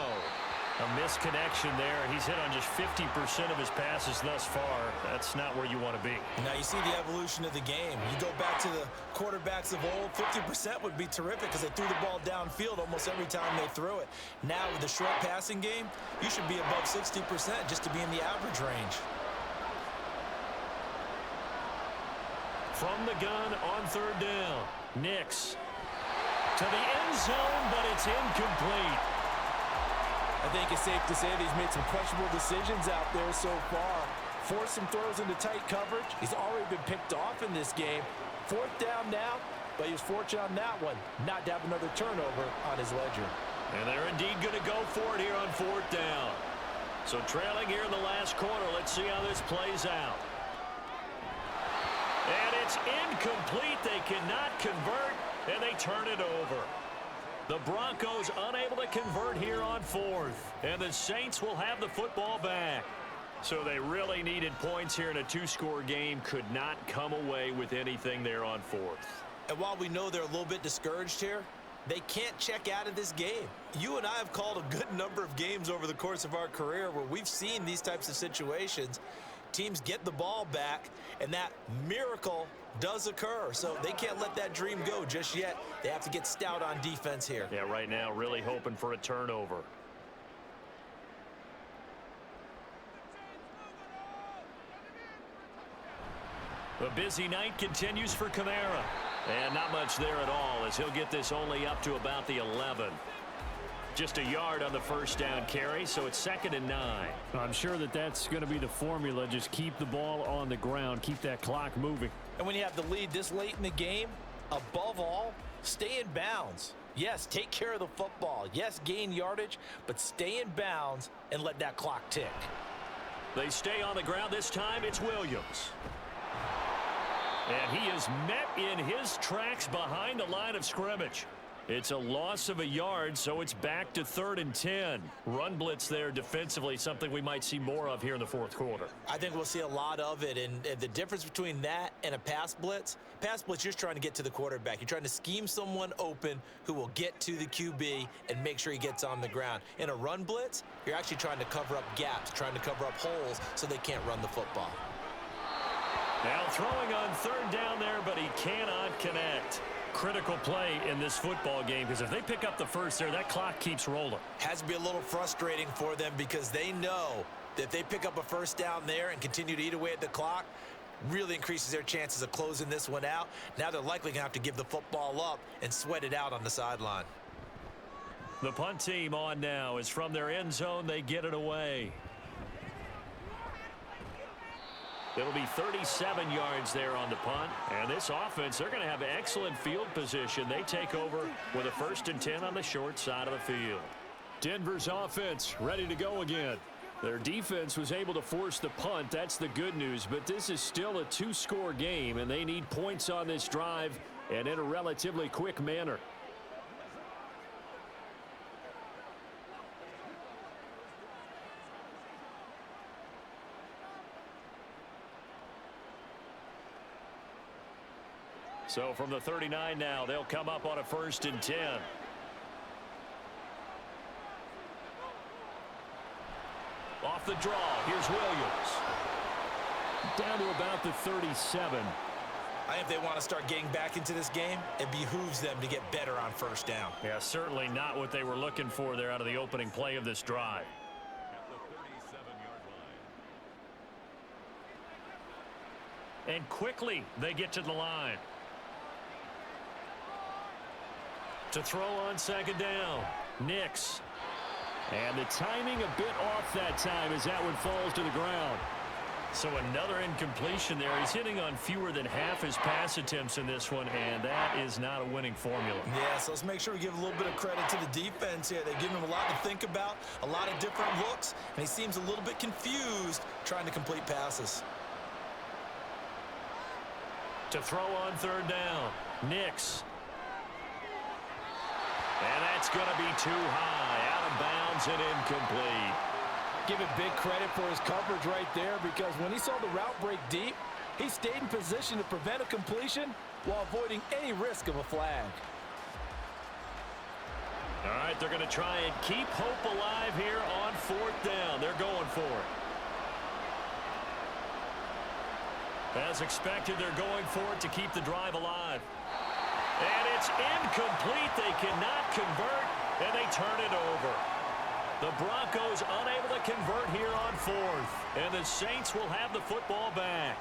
A misconnection there. He's hit on just 50% of his passes thus far. That's not where you want to be. Now you see the evolution of the game. You go back to the quarterbacks of old, 50% would be terrific because they threw the ball downfield almost every time they threw it. Now with the short passing game, you should be above 60% just to be in the average range. From the gun on 3rd down. Nix. To the end zone, but it's incomplete. I think it's safe to say that he's made some questionable decisions out there so far. Forced some throws into tight coverage. He's already been picked off in this game. 4th down now, but he was fortunate on that one not to have another turnover on his ledger. And they're indeed going to go for it here on 4th down. So trailing here in the last quarter. Let's see how this plays out. And it's incomplete. They cannot convert, and they turn it over. The Broncos unable to convert here on 4th. And the Saints will have the football back. So they really needed points here in a 2-score game. Could not come away with anything there on 4th. And while we know they're a little bit discouraged here, they can't check out of this game. You and I have called a good number of games over the course of our career where we've seen these types of situations. Teams get the ball back, and that miracle does occur. So they can't let that dream go just yet. They have to get stout on defense here. Yeah, right now really hoping for a turnover. A busy night continues for Kamara. And not much there at all as he'll get this only up to about the 11. Just a yard on the first down carry, so it's 2nd and 9. I'm sure that's going to be the formula. Just keep the ball on the ground. Keep that clock moving. And when you have the lead this late in the game, above all, stay in bounds. Yes, take care of the football. Yes, gain yardage, but stay in bounds and let that clock tick. They stay on the ground. This time it's Williams. And he is met in his tracks behind the line of scrimmage. It's a loss of a yard, so it's back to 3rd and 10. Run blitz there defensively, something we might see more of here in the 4th quarter. I think we'll see a lot of it, and the difference between that and a pass blitz, you're just trying to get to the quarterback. You're trying to scheme someone open who will get to the QB and make sure he gets on the ground. In a run blitz, you're actually trying to cover up gaps, trying to cover up holes so they can't run the football. Now throwing on 3rd down there, but he cannot connect. Critical play in this football game because if they pick up the first there, that clock keeps rolling. Has to be a little frustrating for them because they know that if they pick up a first down there and continue to eat away at the clock, really increases their chances of closing this one out. Now they're likely going to have to give the football up and sweat it out on the sideline. The punt team on now is from their end zone. They get it away. It'll be 37 yards there on the punt. And this offense, they're going to have excellent field position. They take over with a 1st and 10 on the short side of the field. Denver's offense ready to go again. Their defense was able to force the punt. That's the good news. But this is still a 2-score game, and they need points on this drive and in a relatively quick manner. So from the 39 now, they'll come up on a 1st and 10. Off the draw, here's Williams. Down to about the 37. I think if they want to start getting back into this game, it behooves them to get better on 1st down. Yeah, certainly not what they were looking for there out of the opening play of this drive. At the 37-yard line. And quickly, they get to the line. To throw on 2nd down, Nix. And the timing a bit off that time as that one falls to the ground. So another incompletion there. He's hitting on fewer than half his pass attempts in this one, and that is not a winning formula. Yeah, so let's make sure we give a little bit of credit to the defense here. They've given him a lot to think about, a lot of different looks, and he seems a little bit confused trying to complete passes. To throw on 3rd down, Nix. And that's going to be too high, out of bounds and incomplete. Give it big credit for his coverage right there because when he saw the route break deep, he stayed in position to prevent a completion while avoiding any risk of a flag. All right, they're going to try and keep hope alive here on 4th down. They're going for it. As expected, they're going for it to keep the drive alive. And it's incomplete. They cannot convert, and they turn it over. The Broncos unable to convert here on 4th, and the Saints will have the football back.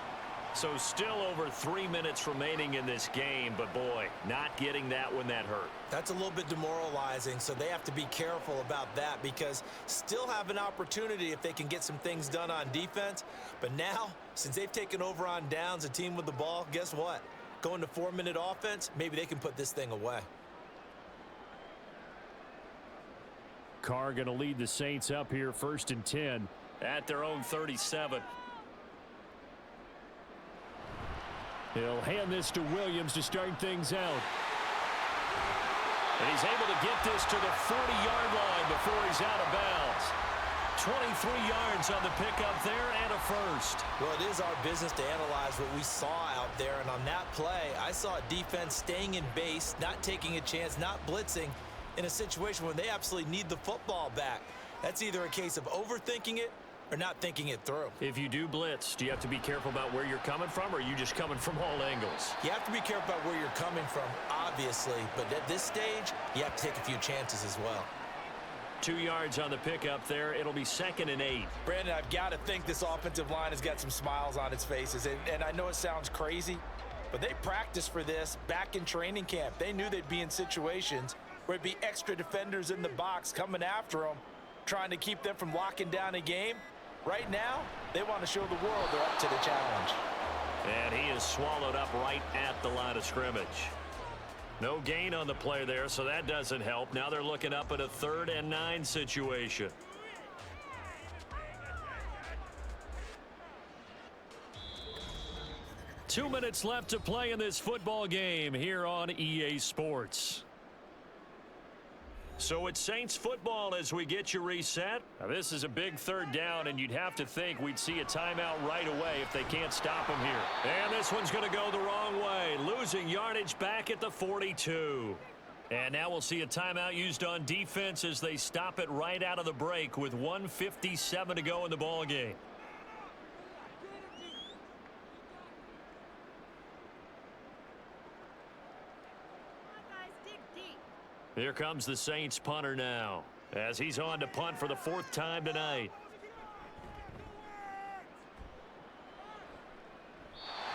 So still over 3 minutes remaining in this game, but boy, not getting that one that hurt. That's a little bit demoralizing, so they have to be careful about that because still have an opportunity if they can get some things done on defense. But now, since they've taken over on downs, a team with the ball, guess what? Going to 4-minute offense, maybe they can put this thing away. Carr going to lead the Saints up here 1st and 10 at their own 37. He'll hand this to Williams to start things out. And he's able to get this to the 40-yard line before he's out of bounds. 23 yards on the pickup there and a first. Well, it is our business to analyze what we saw out there, and on that play, I saw a defense staying in base, not taking a chance, not blitzing in a situation where they absolutely need the football back. That's either a case of overthinking it or not thinking it through. If you do blitz, do you have to be careful about where you're coming from, or are you just coming from all angles? You have to be careful about where you're coming from, obviously, but at this stage, you have to take a few chances as well. 2 yards on the pickup there. It'll be 2nd and 8. Brandon, I've got to think this offensive line has got some smiles on its faces. And I know it sounds crazy, but they practiced for this back in training camp. They knew they'd be in situations where it'd be extra defenders in the box coming after them, trying to keep them from locking down a game. Right now, they want to show the world they're up to the challenge. And he is swallowed up right at the line of scrimmage. No gain on the play there, so that doesn't help. Now they're looking up at a 3rd and 9 situation. Two minutes left to play in this football game here on EA Sports. So it's Saints football as we get you reset. Now this is a big 3rd down, and you'd have to think we'd see a timeout right away if they can't stop him here. And this one's going to go the wrong way, losing yardage back at the 42. And now we'll see a timeout used on defense as they stop it right out of the break with 1:57 to go in the ball game. Here comes the Saints punter now, as he's on to punt for the 4th time tonight.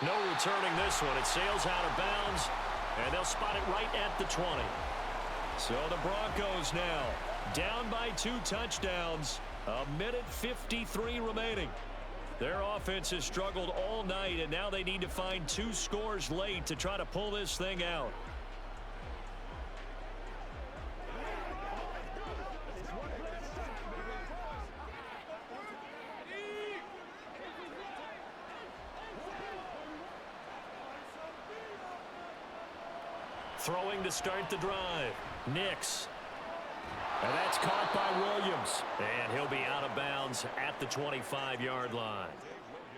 No returning this one. It sails out of bounds, and they'll spot it right at the 20. So the Broncos now down by 2 touchdowns. 1:53 remaining. Their offense has struggled all night, and now they need to find 2 scores late to try to pull this thing out. Throwing to start the drive. Nix. And that's caught by Williams. And he'll be out of bounds at the 25-yard line.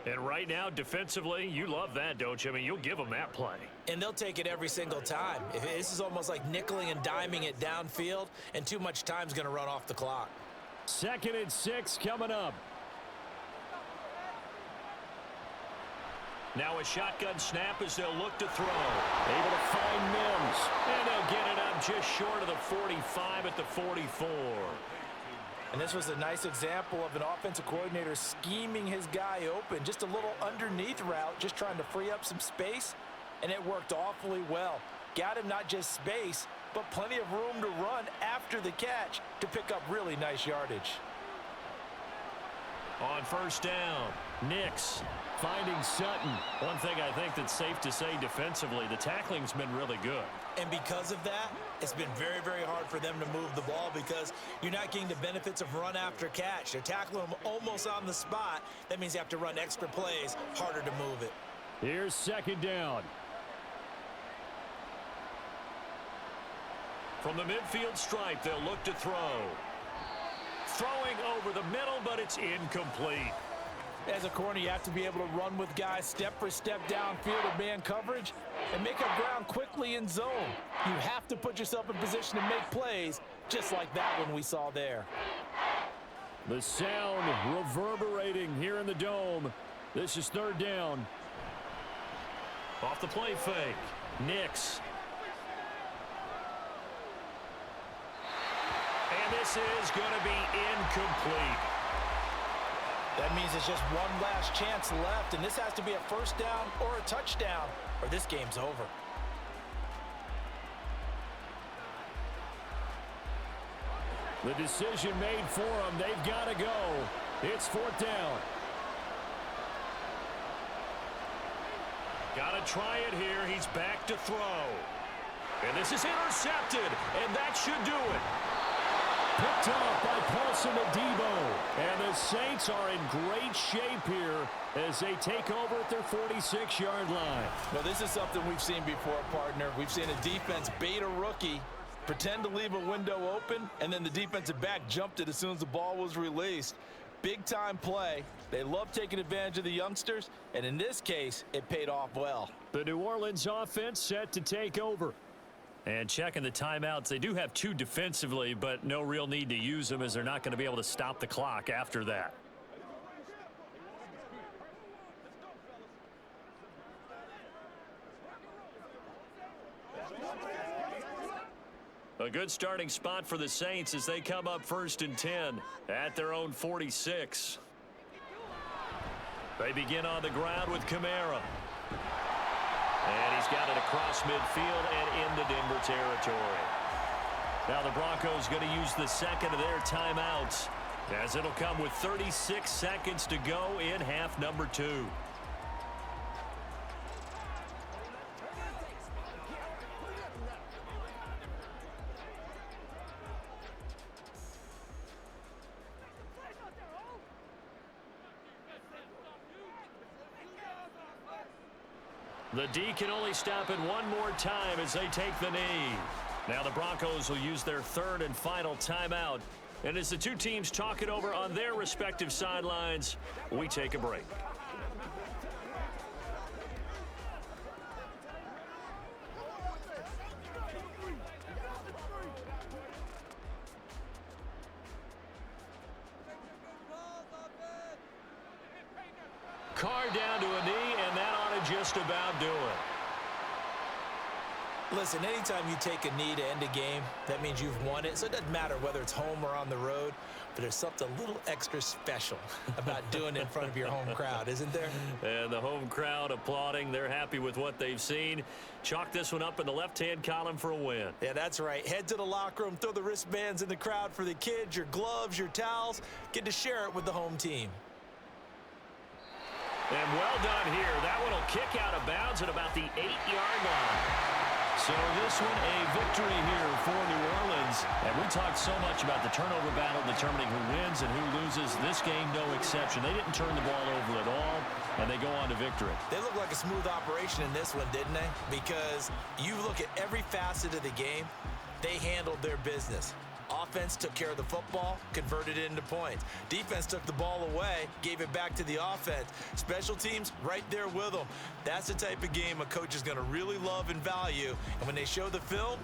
And right now, defensively, you love that, don't you? I mean, you'll give them that play. And they'll take it every single time. This is almost like nickeling and diming it downfield, and too much time's going to run off the clock. 2nd and 6 coming up. Now a shotgun snap as they'll look to throw. Able to find Mims. And they'll get it up just short of the 45 at the 44. And this was a nice example of an offensive coordinator scheming his guy open. Just a little underneath route, just trying to free up some space. And it worked awfully well. Got him not just space, but plenty of room to run after the catch to pick up really nice yardage. On 1st down, Nix finding Sutton. One thing I think that's safe to say defensively, the tackling's been really good. And because of that, it's been very, very hard for them to move the ball because you're not getting the benefits of run after catch. They're tackling them almost on the spot. That means you have to run extra plays, harder to move it. Here's 2nd down. From the midfield stripe, they'll look to throw. Throwing over the middle, but it's incomplete. As a corner, you have to be able to run with guys step for step downfield of man coverage and make up ground quickly in zone. You have to put yourself in position to make plays, just like that one we saw there. The sound reverberating here in the dome. This is 3rd down. Off the play fake. Nix. And this is going to be incomplete. That means it's just one last chance left, and this has to be a 1st down or a touchdown, or this game's over. The decision made for them. They've got to go. It's 4th down. Got to try it here. He's back to throw. And this is intercepted, and that should do it. Picked up by Paulson Adebo. And the Saints are in great shape here as they take over at their 46-yard line. Well, this is something we've seen before, partner. We've seen a defense bait a rookie, pretend to leave a window open, and then the defensive back jumped it as soon as the ball was released. Big-time play. They love taking advantage of the youngsters, and in this case, it paid off well. The New Orleans offense set to take over. And checking the timeouts, they do have 2 defensively, but no real need to use them as they're not going to be able to stop the clock after that. A good starting spot for the Saints as they come up 1st and 10 at their own 46. They begin on the ground with Kamara. And he's got it across midfield and into Denver territory. Now the Broncos going to use the second of their timeouts, as it'll come with 36 seconds to go in half number 2. The D can only stop it one more time as they take the knee. Now the Broncos will use their 3rd and final timeout. And as the two teams talk it over on their respective sidelines, we take a break. Carr down to a knee, and that ought to just about do it. Listen, anytime you take a knee to end a game, that means you've won it. So it doesn't matter whether it's home or on the road, but there's something a little extra special about doing it in front of your home crowd, isn't there? And the home crowd applauding. They're happy with what they've seen. Chalk this one up in the left-hand column for a win. Yeah, that's right. Head to the locker room, throw the wristbands in the crowd for the kids, your gloves, your towels. Get to share it with the home team. And well done here. That one will kick out of bounds at about the 8-yard line. So this one a victory here for New Orleans. And we talked so much about the turnover battle determining who wins and who loses. This game, no exception. They didn't turn the ball over at all, and they go on to victory. They look like a smooth operation in this one, didn't they? Because you look at every facet of the game, they handled their business. Offense took care of the football, converted it into points. Defense took the ball away, gave it back to the offense. Special teams, right there with them. That's the type of game a coach is going to really love and value. And when they show the film,